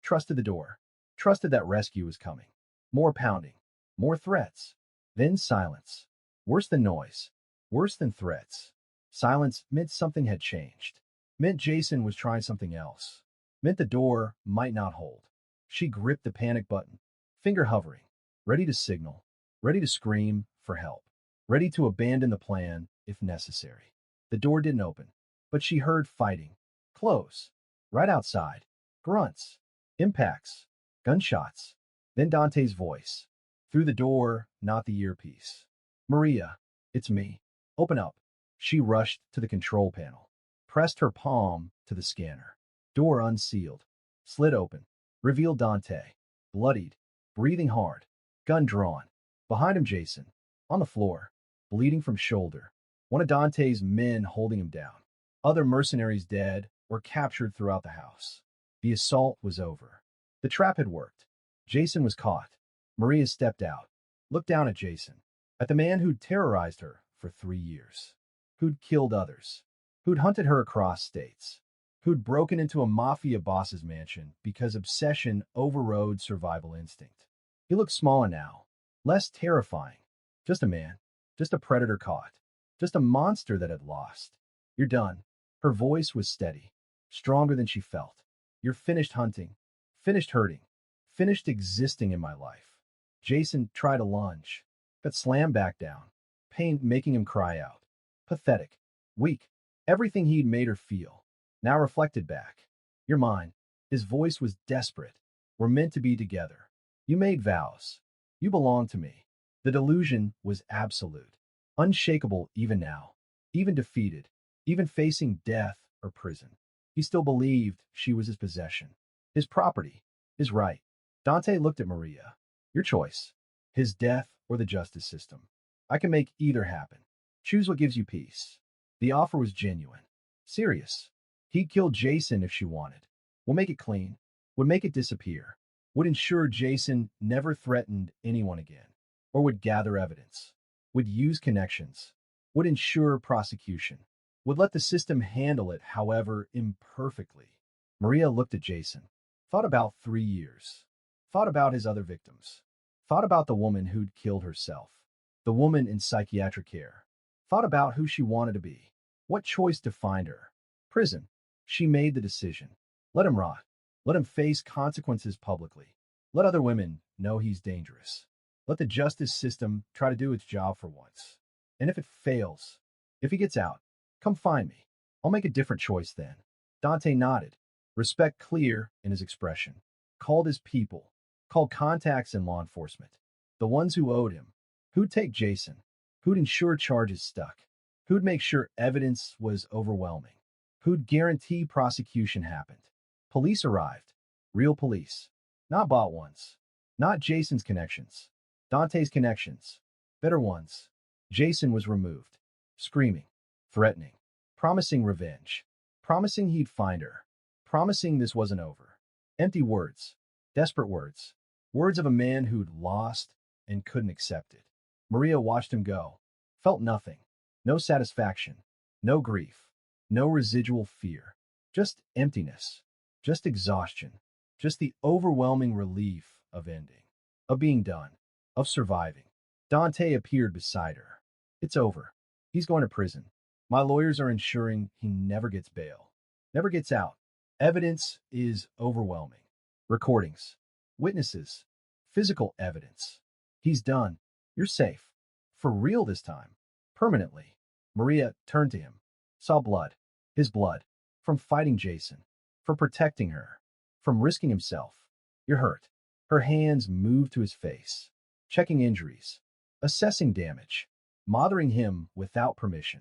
[SPEAKER 1] trusted the door, trusted that rescue was coming. More pounding, more threats, then silence. Worse than noise, worse than threats. Silence meant something had changed, meant Jason was trying something else, meant the door might not hold. She gripped the panic button, finger hovering, ready to signal, ready to scream for help, ready to abandon the plan if necessary. The door didn't open, but she heard fighting. Close. Right outside. Grunts. Impacts. Gunshots. Then Dante's voice. Through the door, not the earpiece. Maria, it's me. Open up. She rushed to the control panel, pressed her palm to the scanner. Door unsealed. Slid open. Revealed Dante. Bloodied. Breathing hard. Gun drawn. Behind him, Jason. On the floor. Bleeding from shoulder. One of Dante's men holding him down. Other mercenaries dead or captured throughout the house. The assault was over. The trap had worked. Jason was caught. Maria stepped out, looked down at Jason, at the man who'd terrorized her for 3 years, who'd killed others, who'd hunted her across states, who'd broken into a mafia boss's mansion because obsession overrode survival instinct. He looked smaller now, less terrifying. Just a man, just a predator caught, just a monster that had lost. You're done. Her voice was steady, stronger than she felt. You're finished hunting, finished hurting, finished existing in my life. Jason tried a lunge, but slammed back down, pain making him cry out. Pathetic, weak, everything he'd made her feel, now reflected back. You're mine. His voice was desperate. We're meant to be together. You made vows. You belong to me. The delusion was absolute, unshakable even now, even defeated, even facing death or prison. He still believed she was his possession, his property, his right. Dante looked at Maria. Your choice. His death or the justice system. I can make either happen. Choose what gives you peace. The offer was genuine. Serious. He'd kill Jason if she wanted. We'll make it clean. Would make it disappear. Would ensure Jason never threatened anyone again. Or would gather evidence. Would use connections. Would ensure prosecution. Would let the system handle it, however imperfectly. Maria looked at Jason. Thought about 3 years. Thought about his other victims. Thought about the woman who'd killed herself. The woman in psychiatric care. Thought about who she wanted to be. What choice defined her. Prison. She made the decision. Let him rot. Let him face consequences publicly. Let other women know he's dangerous. Let the justice system try to do its job for once. And if it fails, if he gets out, come find me. I'll make a different choice then. Dante nodded, respect clear in his expression. Called his people, called contacts in law enforcement. The ones who owed him. Who'd take Jason? Who'd ensure charges stuck? Who'd make sure evidence was overwhelming? Who'd guarantee prosecution happened? Police arrived. Real police. Not bought ones. Not Jason's connections. Dante's connections. Better ones. Jason was removed. Screaming. Threatening. Promising revenge. Promising he'd find her. Promising this wasn't over. Empty words. Desperate words. Words of a man who'd lost and couldn't accept it. Maria watched him go. Felt nothing. No satisfaction. No grief. No residual fear. Just emptiness. Just exhaustion. Just the overwhelming relief of ending. Of being done. Of surviving. Dante appeared beside her. It's over. He's going to prison. My lawyers are ensuring he never gets bail. Never gets out. Evidence is overwhelming. Recordings. Witnesses. Physical evidence. He's done. You're safe. For real this time. Permanently. Maria turned to him. Saw blood. His blood. From fighting Jason. For protecting her. From risking himself. You're hurt. Her hands moved to his face. Checking injuries. Assessing damage. Mothering him without permission.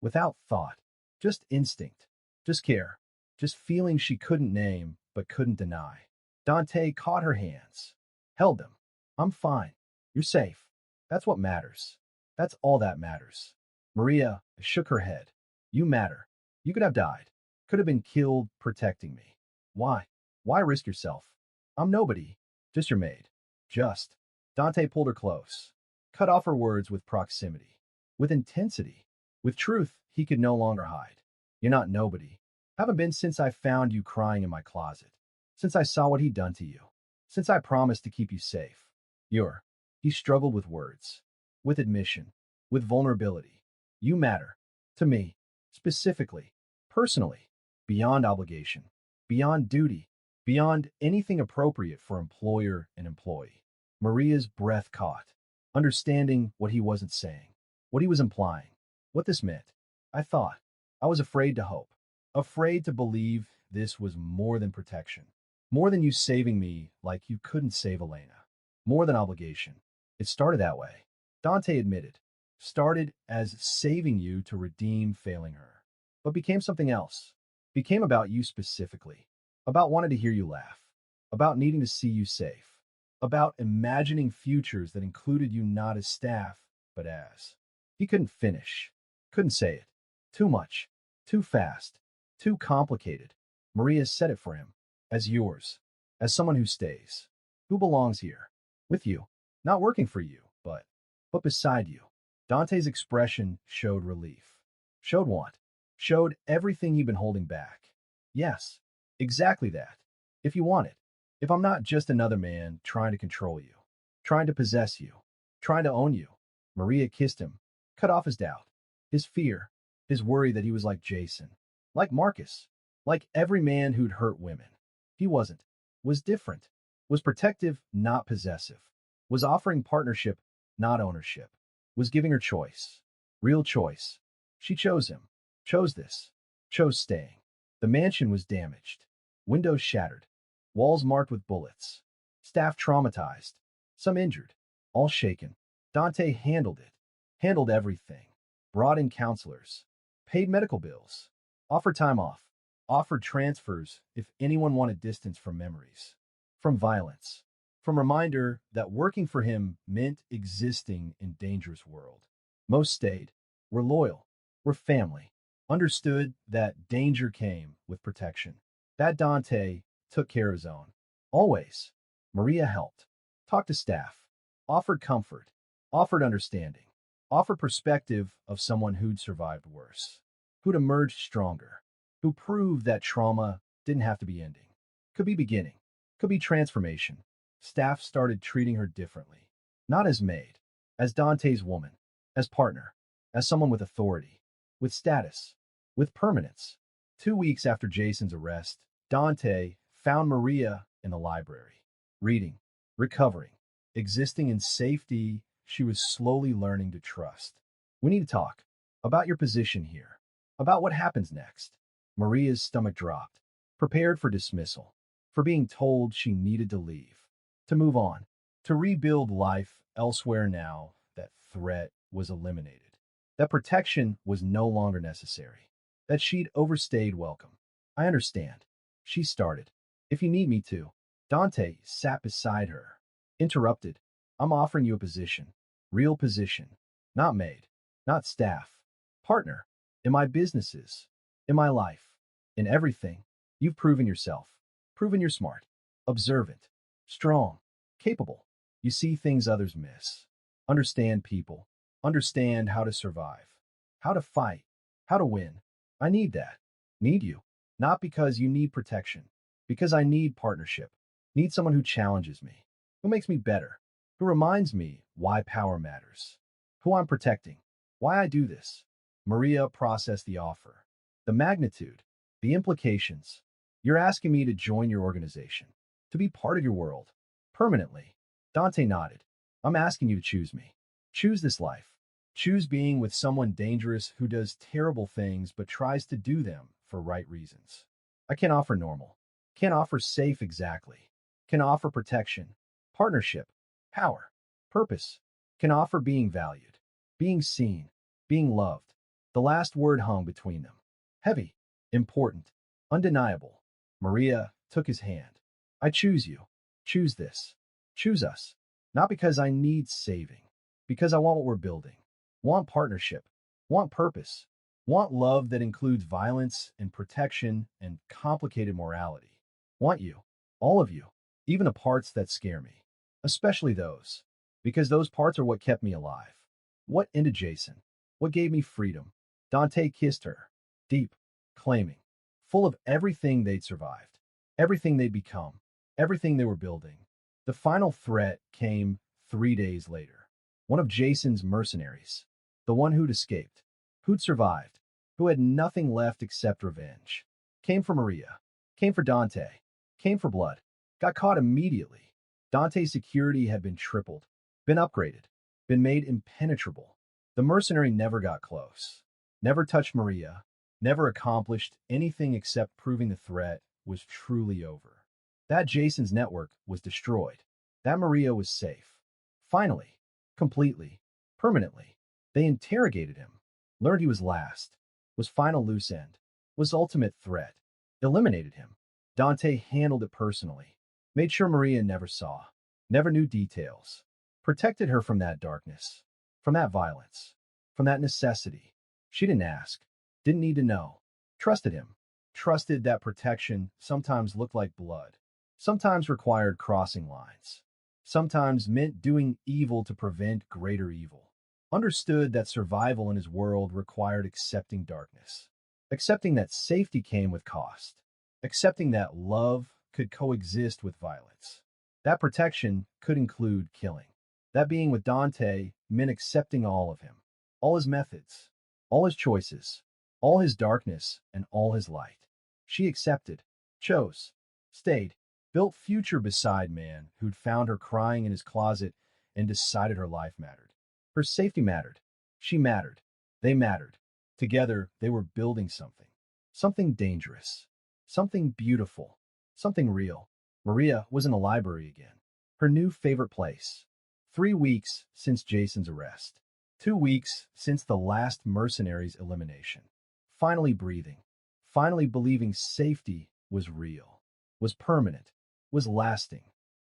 [SPEAKER 1] Without thought. Just instinct. Just care. Just feeling she couldn't name but couldn't deny. Dante caught her hands. Held them. I'm fine. You're safe. That's what matters. That's all that matters. Maria shook her head. You matter. You could have died. Could have been killed protecting me. Why? Why risk yourself? I'm nobody. Just your maid. Just. Dante pulled her close. Cut off her words with proximity. With intensity. With truth he could no longer hide. You're not nobody. Haven't been since I found you crying in my closet. Since I saw what he'd done to you. Since I promised to keep you safe. You're. He struggled with words. With admission. With vulnerability. You matter. To me. Specifically. Personally. Beyond obligation. Beyond duty. Beyond anything appropriate for employer and employee. Maria's breath caught, understanding what he wasn't saying, what he was implying, what this meant. I thought. I was afraid to hope. Afraid to believe this was more than protection. More than you saving me like you couldn't save Elena. More than obligation. It started that way. Dante admitted. Started as saving you to redeem failing her. But became something else. Became about you specifically. About wanting to hear you laugh. About needing to see you safe. About imagining futures that included you not as staff, but as. He couldn't finish. Couldn't say it. Too much. Too fast. Too complicated. Maria said it for him. As yours. As someone who stays. Who belongs here. With you. Not working for you, but beside you. Dante's expression showed relief. Showed want. Showed everything he'd been holding back. Yes. Exactly that. If you want it. If I'm not just another man trying to control you. Trying to possess you. Trying to own you. Maria kissed him. Cut off his doubt. His fear. His worry that he was like Jason. Like Marcus. Like every man who'd hurt women. He wasn't. Was different. Was protective, not possessive. Was offering partnership, not ownership. Was giving her choice. Real choice. She chose him. Chose this. Chose staying. The mansion was damaged. Windows shattered. Walls marked with bullets. Staff traumatized. Some injured. All shaken. Dante handled it. Handled everything. Brought in counselors. Paid medical bills. Offered time off. Offered transfers if anyone wanted distance from memories. From violence. From reminder that working for him meant existing in dangerous world. Most stayed. Were loyal. Were family. Understood that danger came with protection. That Dante took care of his own. Always. Maria helped. Talked to staff. Offered comfort. Offered understanding. Offered perspective of someone who'd survived worse. Who'd emerged stronger. Who proved that trauma didn't have to be ending. Could be beginning. Could be transformation. Staff started treating her differently. Not as maid. As Dante's woman. As partner. As someone with authority. With status. With permanence. 2 weeks after Jason's arrest, Dante found Maria in the library. Reading. Recovering. Existing in safety she was slowly learning to trust. We need to talk. About your position here. About what happens next. Maria's stomach dropped. Prepared for dismissal. For being told she needed to leave. To move on. To rebuild life elsewhere now that threat was eliminated. That protection was no longer necessary. That she'd overstayed welcome. I understand. She started. If you need me to. Dante sat beside her. Interrupted. I'm offering you a position. Real position. Not maid. Not staff. Partner. In my businesses. In my life. In everything. You've proven yourself. Proven you're smart. Observant. Strong. Capable. You see things others miss. Understand people. Understand how to survive. How to fight. How to win. I need that. Need you. Not because you need protection. Because I need partnership. Need someone who challenges me. Who makes me better. Who reminds me why power matters. Who I'm protecting. Why I do this. Maria processed the offer. The magnitude. The implications. You're asking me to join your organization. To be part of your world. Permanently. Dante nodded. I'm asking you to choose me. Choose this life. Choose being with someone dangerous who does terrible things but tries to do them for right reasons. I can't offer normal. Can't offer safe exactly. Can offer protection. Partnership. Power. Purpose. Can offer being valued. Being seen. Being loved. The last word hung between them. Heavy. Important. Undeniable. Maria took his hand. I choose you. Choose this. Choose us. Not because I need saving. Because I want what we're building. want partnership, want purpose, want love that includes violence and protection and complicated morality. Want you, all of you, even the parts that scare me, especially those, because those parts are what kept me alive. What ended Jason? What gave me freedom? Dante kissed her, deep, claiming, full of everything they'd survived, everything they'd become, everything they were building. The final threat came 3 days later. One of Jason's mercenaries, the one who'd escaped, who'd survived, who had nothing left except revenge, came for Maria, came for Dante, came for blood, got caught immediately. Dante's security had been tripled, been upgraded, been made impenetrable. The mercenary never got close, never touched Maria, never accomplished anything except proving the threat was truly over. That Jason's network was destroyed. That Maria was safe. Finally, completely, permanently. They interrogated him, learned he was last, was final loose end, was ultimate threat, eliminated him. Dante handled it personally, made sure Maria never saw, never knew details, protected her from that darkness, from that violence, from that necessity. She didn't ask, didn't need to know, trusted him, trusted that protection sometimes looked like blood, sometimes required crossing lines, sometimes meant doing evil to prevent greater evil. Understood that survival in his world required accepting darkness, accepting that safety came with cost, accepting that love could coexist with violence. That protection could include killing. That being with Dante meant accepting all of him, all his methods, all his choices, all his darkness, and all his light. She accepted, chose, stayed, built future beside man who'd found her crying in his closet and decided her life mattered. Her safety mattered. She mattered. They mattered. Together, they were building something. Something dangerous. Something beautiful. Something real. Maria was in a library again. Her new favorite place. 3 weeks since Jason's arrest. 2 weeks since the last mercenary's elimination. Finally breathing. Finally believing safety was real. Was permanent. Was lasting.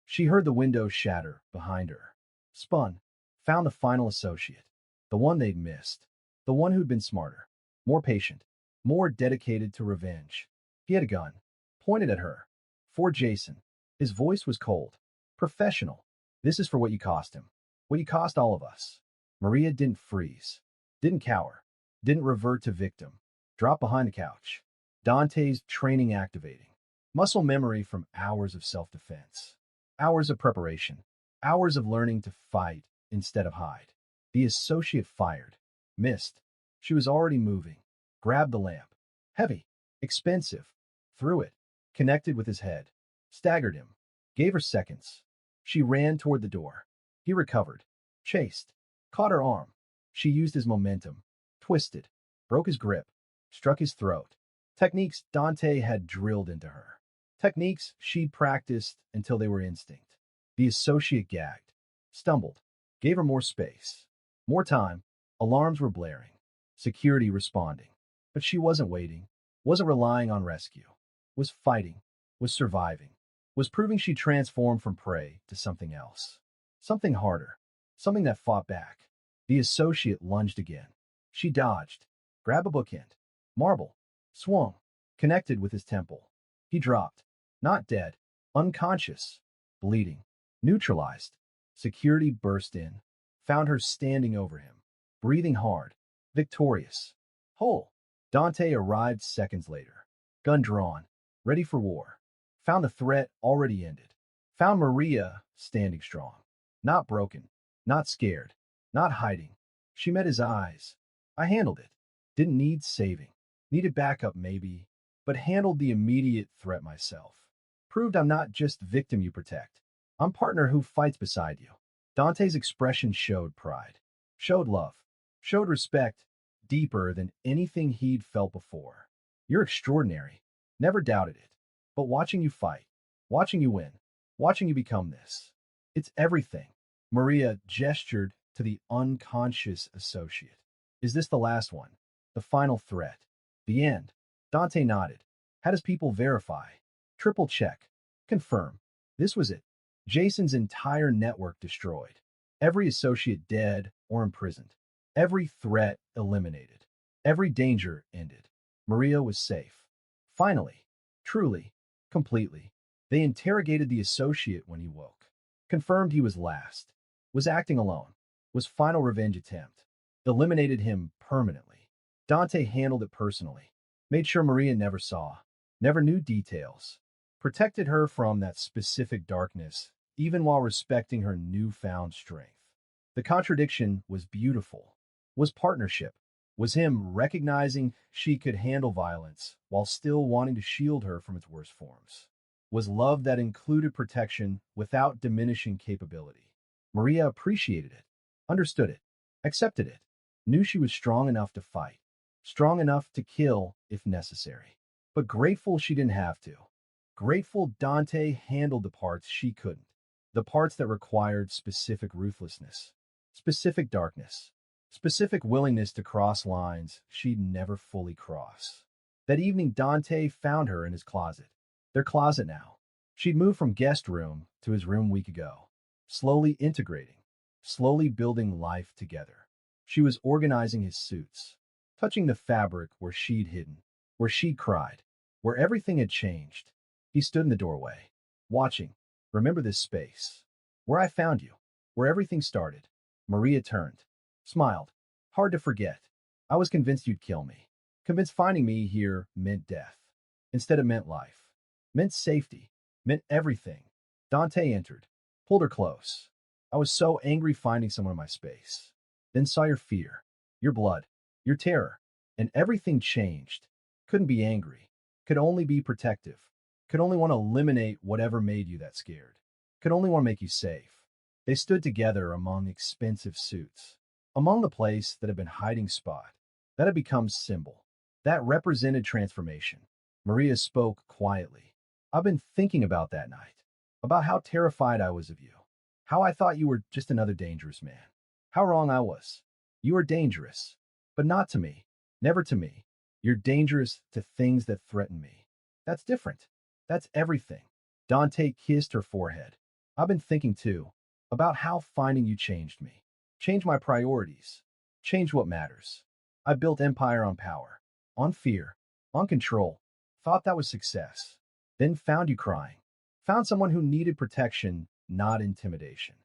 [SPEAKER 1] She heard the window shatter behind her. Spun. Found the final associate. The one they'd missed. The one who'd been smarter. More patient. More dedicated to revenge. He had a gun. Pointed at her. For Jason. His voice was cold. Professional. This is for what you cost him. What you cost all of us. Maria didn't freeze. Didn't cower. Didn't revert to victim. Dropped behind the couch. Dante's training activating. Muscle memory from hours of self-defense. Hours of preparation. Hours of learning to fight instead of hide. The associate fired. Missed. She was already moving. Grabbed the lamp. Heavy. Expensive. Threw it. Connected with his head. Staggered him. Gave her seconds. She ran toward the door. He recovered. Chased. Caught her arm. She used his momentum. Twisted. Broke his grip. Struck his throat. Techniques Dante had drilled into her. Techniques she'd practiced until they were instinct. The associate gagged. Stumbled. Gave her more space. More time. Alarms were blaring. Security responding. But she wasn't waiting. Wasn't relying on rescue. Was fighting. Was surviving. Was proving she transformed from prey to something else. Something harder. Something that fought back. The associate lunged again. She dodged. Grabbed a bookend. Marble. Swung. Connected with his temple. He dropped. Not dead. Unconscious. Bleeding. Neutralized. Security burst in. Found her standing over him. Breathing hard. Victorious. Whole. Dante arrived seconds later. Gun drawn. Ready for war. Found the threat already ended. Found Maria standing strong. Not broken. Not scared. Not hiding. She met his eyes. I handled it. Didn't need saving. Needed backup maybe, but handled the immediate threat myself. Proved I'm not just victim you protect. I'm partner who fights beside you. Dante's expression showed pride. Showed love. Showed respect deeper than anything he'd felt before. You're extraordinary. Never doubted it. But watching you fight, watching you win, watching you become this. It's everything. Maria gestured to the unconscious associate. Is this the last one? The final threat? The end? Dante nodded. Had his people verify. Triple check. Confirm. This was it. Jason's entire network destroyed. Every associate dead or imprisoned. Every threat eliminated. Every danger ended. Maria was safe. Finally. Truly. Completely. They interrogated the associate when he woke. Confirmed he was last. Was acting alone. Was final revenge attempt. Eliminated him permanently. Dante handled it personally. Made sure Maria never saw. Never knew details. Protected her from that specific darkness, even while respecting her newfound strength. The contradiction was beautiful. Was partnership. Was him recognizing she could handle violence while still wanting to shield her from its worst forms. Was love that included protection without diminishing capability. Maria appreciated it, understood it, accepted it, knew she was strong enough to fight, strong enough to kill if necessary. But grateful she didn't have to. Grateful Dante handled the parts she couldn't, the parts that required specific ruthlessness, specific darkness, specific willingness to cross lines she'd never fully cross. That evening, Dante found her in his closet. Their closet now. She'd moved from guest room to his room week ago, slowly integrating, slowly building life together. She was organizing his suits, touching the fabric where she'd hidden, where she'd cried, where everything had changed. He stood in the doorway, watching. Remember this space. Where I found you, where everything started. Maria turned, smiled. Hard to forget. I was convinced you'd kill me. Convinced finding me here meant death. Instead it meant life. Meant safety. Meant everything. Dante entered, pulled her close. I was so angry finding someone in my space. Then saw your fear, your blood, your terror, and everything changed. Couldn't be angry. Could only be protective. Could only want to eliminate whatever made you that scared. Could only want to make you safe. They stood together among expensive suits, among the place that had been hiding spot, that had become symbol, that represented transformation. Maria spoke quietly. I've been thinking about that night, about how terrified I was of you, how I thought you were just another dangerous man, how wrong I was. You are dangerous, but not to me, never to me. You're dangerous to things that threaten me. That's different. That's everything. Dante kissed her forehead. I've been thinking too, about how finding you changed me, changed my priorities, changed what matters. I built empire on power, on fear, on control, thought that was success. Then found you crying. Found someone who needed protection, not intimidation.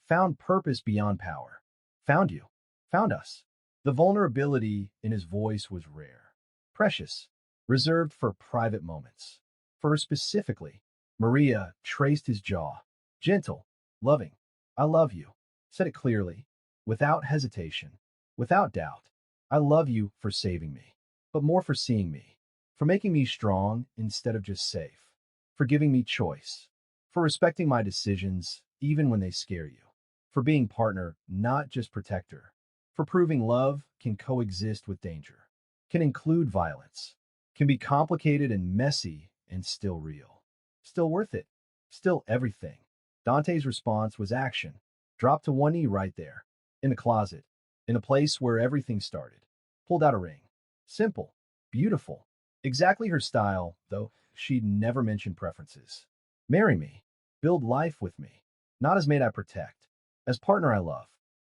[SPEAKER 1] Found purpose beyond power. Found you. Found us. The vulnerability in his voice was rare, precious, reserved for private moments. For her specifically, Maria traced his jaw. Gentle, loving. I love you. Said it clearly, without hesitation, without doubt. I love you for saving me, but more for seeing me, for making me strong instead of just safe, for giving me choice, for respecting my decisions even when they scare you, for being partner, not just protector, for proving love can coexist with danger, can include violence, can be complicated and messy and still real, still worth it, still everything. Dante's response was action. Dropped to one knee right there, in the closet, in a place where everything started. Pulled out a ring. Simple, beautiful, exactly her style, though she'd never mentioned preferences. Marry me. Build life with me. Not as maid I protect, as partner I love,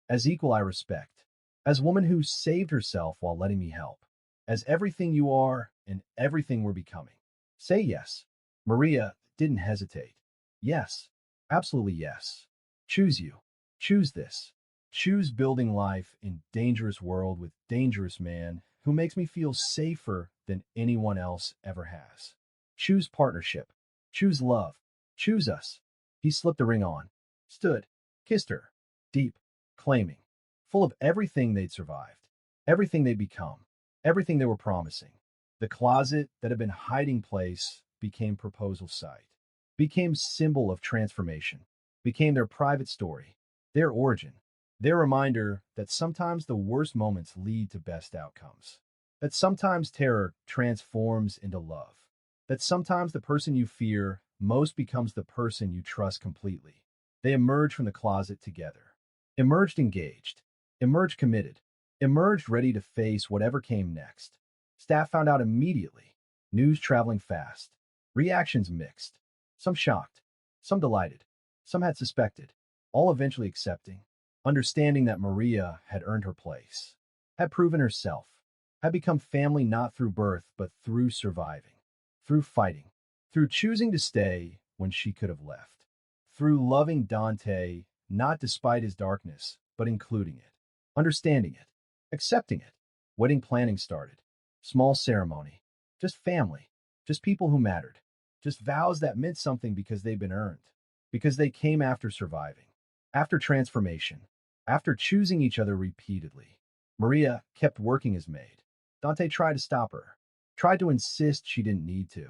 [SPEAKER 1] as equal I respect, as woman who saved herself while letting me help, as everything you are and everything we're becoming. Say yes. Maria didn't hesitate. Yes. Absolutely yes. Choose you. Choose this. Choose building life in dangerous world with dangerous man who makes me feel safer than anyone else ever has. Choose partnership. Choose love. Choose us. He slipped the ring on, stood, kissed her, deep, claiming, full of everything they'd survived, everything they'd become, everything they were promising. The closet that had been hiding place became proposal site, became symbol of transformation, became their private story, their origin, their reminder that sometimes the worst moments lead to best outcomes, that sometimes terror transforms into love, that sometimes the person you fear most becomes the person you trust completely. They emerged from the closet together, emerged engaged, emerged committed, emerged ready to face whatever came next. Staff found out immediately, news traveling fast, reactions mixed, some shocked, some delighted, some had suspected, all eventually accepting, understanding that Maria had earned her place. had proven herself, had become family not through birth but through surviving, through fighting, through choosing to stay when she could have left, through loving Dante not despite his darkness, but including it, understanding it, accepting it. Wedding planning started. Small ceremony. Just family. Just people who mattered. Just vows that meant something because they'd been earned. Because they came after surviving. After transformation. After choosing each other repeatedly. Maria kept working as maid. Dante tried to stop her. Tried to insist she didn't need to.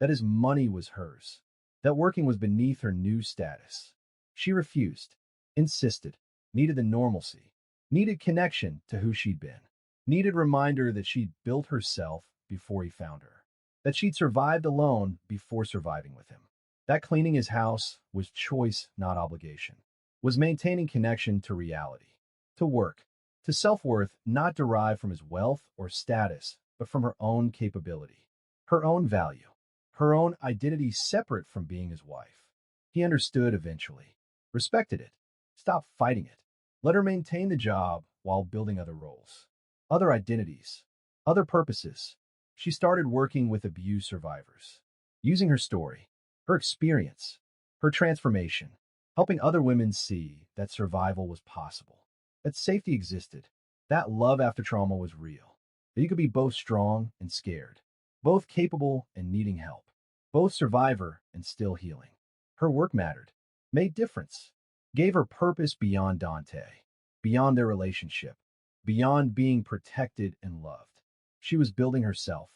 [SPEAKER 1] That his money was hers. That working was beneath her new status. She refused. Insisted. Needed the normalcy. Needed connection to who she'd been. Needed reminder that she'd built herself before he found her. That she'd survived alone before surviving with him. That cleaning his house was choice, not obligation. Was maintaining connection to reality. To work. To self-worth not derived from his wealth or status, but from her own capability. Her own value. Her own identity separate from being his wife. He understood eventually. Respected it. Stopped fighting it. Let her maintain the job while building other roles. Other identities. Other purposes. She started working with abuse survivors. Using her story. Her experience. Her transformation. Helping other women see that survival was possible. That safety existed. That love after trauma was real. That you could be both strong and scared. Both capable and needing help. Both survivor and still healing. Her work mattered. Made difference. Gave her purpose beyond Dante. Beyond their relationship. Beyond being protected and loved. She was building herself.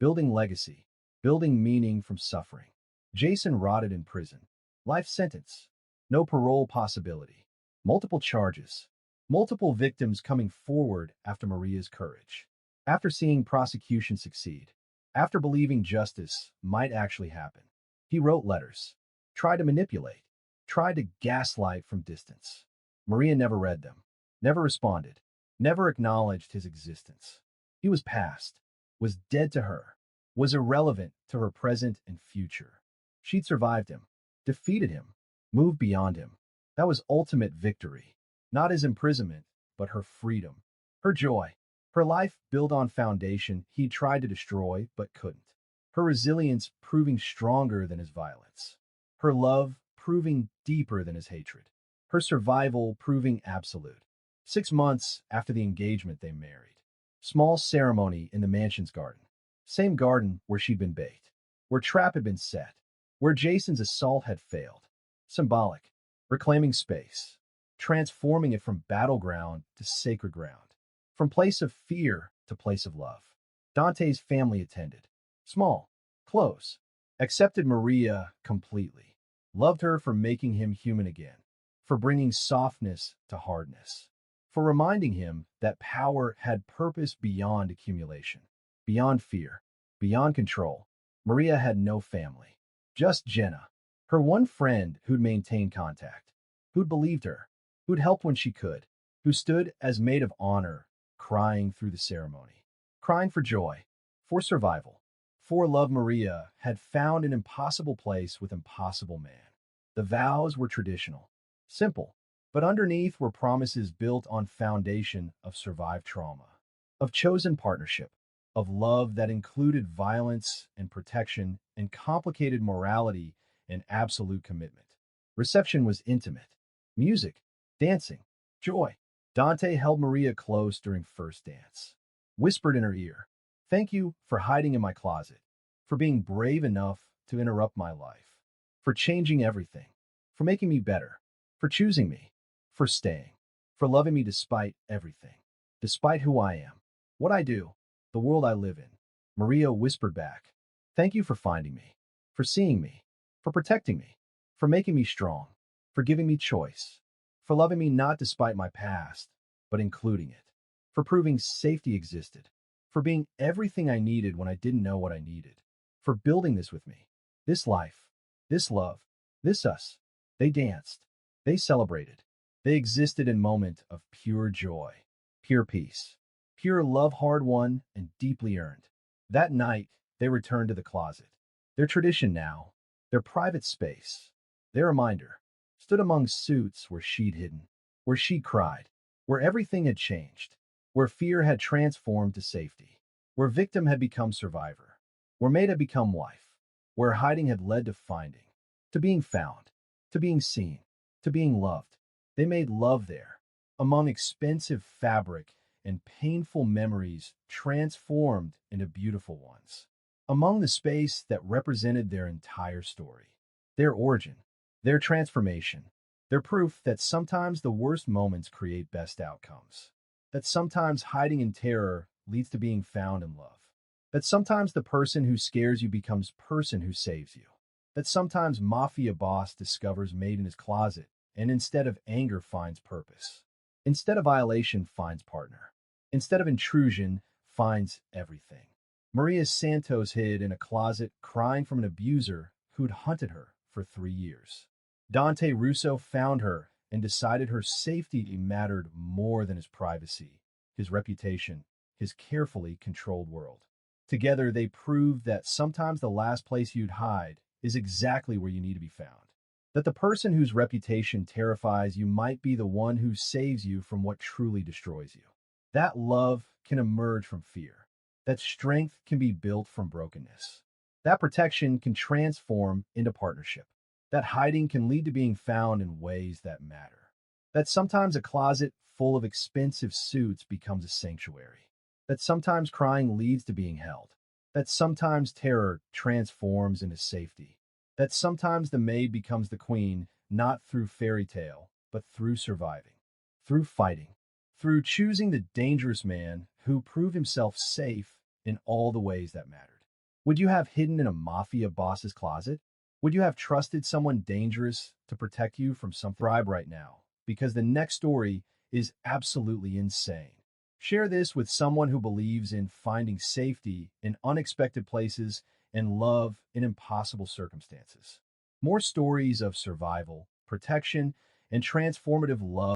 [SPEAKER 1] Building legacy. Building meaning from suffering. Jason rotted in prison. Life sentence. No parole possibility. Multiple charges. Multiple victims coming forward after Maria's courage. After seeing prosecution succeed. After believing justice might actually happen. He wrote letters. Tried to manipulate. Tried to gaslight from distance. Maria never read them. Never responded. Never acknowledged his existence. He was past. Was dead to her. Was irrelevant to her present and future. She'd survived him. Defeated him. Moved beyond him. That was ultimate victory. Not his imprisonment, but her freedom. Her joy. Her life built on foundation he tried to destroy but couldn't. Her resilience proving stronger than his violence. Her love proving deeper than his hatred. Her survival proving absolute. 6 months after the engagement they married. Small ceremony in the mansion's garden. Same garden where she'd been baked. Where trap had been set. Where Jason's assault had failed. Symbolic. Reclaiming space. Transforming it from battleground to sacred ground. From place of fear to place of love. Dante's family attended. Small. Close. Accepted Maria completely. Loved her for making him human again. For bringing softness to hardness. For reminding him that power had purpose beyond accumulation. Beyond fear. Beyond control. Maria had no family. Just Jenna. Her one friend who'd maintained contact. Who'd believed her. Who'd helped when she could. Who stood as maid of honor, crying through the ceremony. Crying for joy. For survival. For love. Maria had found an impossible place with impossible man. The vows were traditional. Simple. But underneath were promises built on foundation of survived trauma. Of chosen partnership. Of love that included violence and protection and complicated morality and absolute commitment. Reception was intimate. Music, dancing, joy. Dante held Maria close during first dance. Whispered in her ear, "Thank you for hiding in my closet, for being brave enough to interrupt my life, for changing everything, for making me better, for choosing me, for staying, for loving me despite everything, despite who I am, what I do, the world I live in." Maria whispered back, "Thank you for finding me, for seeing me, for protecting me, for making me strong, for giving me choice, for loving me not despite my past, but including it, for proving safety existed, for being everything I needed when I didn't know what I needed, for building this with me, this life, this love, this us." They danced, they celebrated, they existed in moment of pure joy, pure peace, pure love hard won and deeply earned. That night, they returned to the closet. Their tradition now, their private space, their reminder, stood among suits where she'd hidden, where she cried, where everything had changed. where fear had transformed to safety, where victim had become survivor, where maid had become wife, where hiding had led to finding, to being found, to being seen, to being loved. They made love there, among expensive fabric and painful memories transformed into beautiful ones, among the space that represented their entire story, their origin, their transformation, their proof that sometimes the worst moments create best outcomes, that sometimes hiding in terror leads to being found in love, that sometimes the person who scares you becomes person who saves you, that sometimes mafia boss discovers maid in his closet and instead of anger finds purpose, instead of violation finds partner, instead of intrusion finds everything. Maria Santos hid in a closet crying from an abuser who'd hunted her for 3 years. Dante Russo found her and decided her safety mattered more than his privacy, his reputation, his carefully controlled world. Together, they proved that sometimes the last place you'd hide is exactly where you need to be found. That the person whose reputation terrifies you might be the one who saves you from what truly destroys you. That love can emerge from fear. That strength can be built from brokenness. That protection can transform into partnership. That hiding can lead to being found in ways that matter. That sometimes a closet full of expensive suits becomes a sanctuary. That sometimes crying leads to being held. That sometimes terror transforms into safety. That sometimes the maid becomes the queen, not through fairy tale, but through surviving, through fighting, through choosing the dangerous man who proved himself safe in all the ways that mattered. Would you have hidden in a mafia boss's closet? Would you have trusted someone dangerous to protect you from some bribe right now? Because the next story is absolutely insane. Share this with someone who believes in finding safety in unexpected places and love in impossible circumstances. More stories of survival, protection, and transformative love.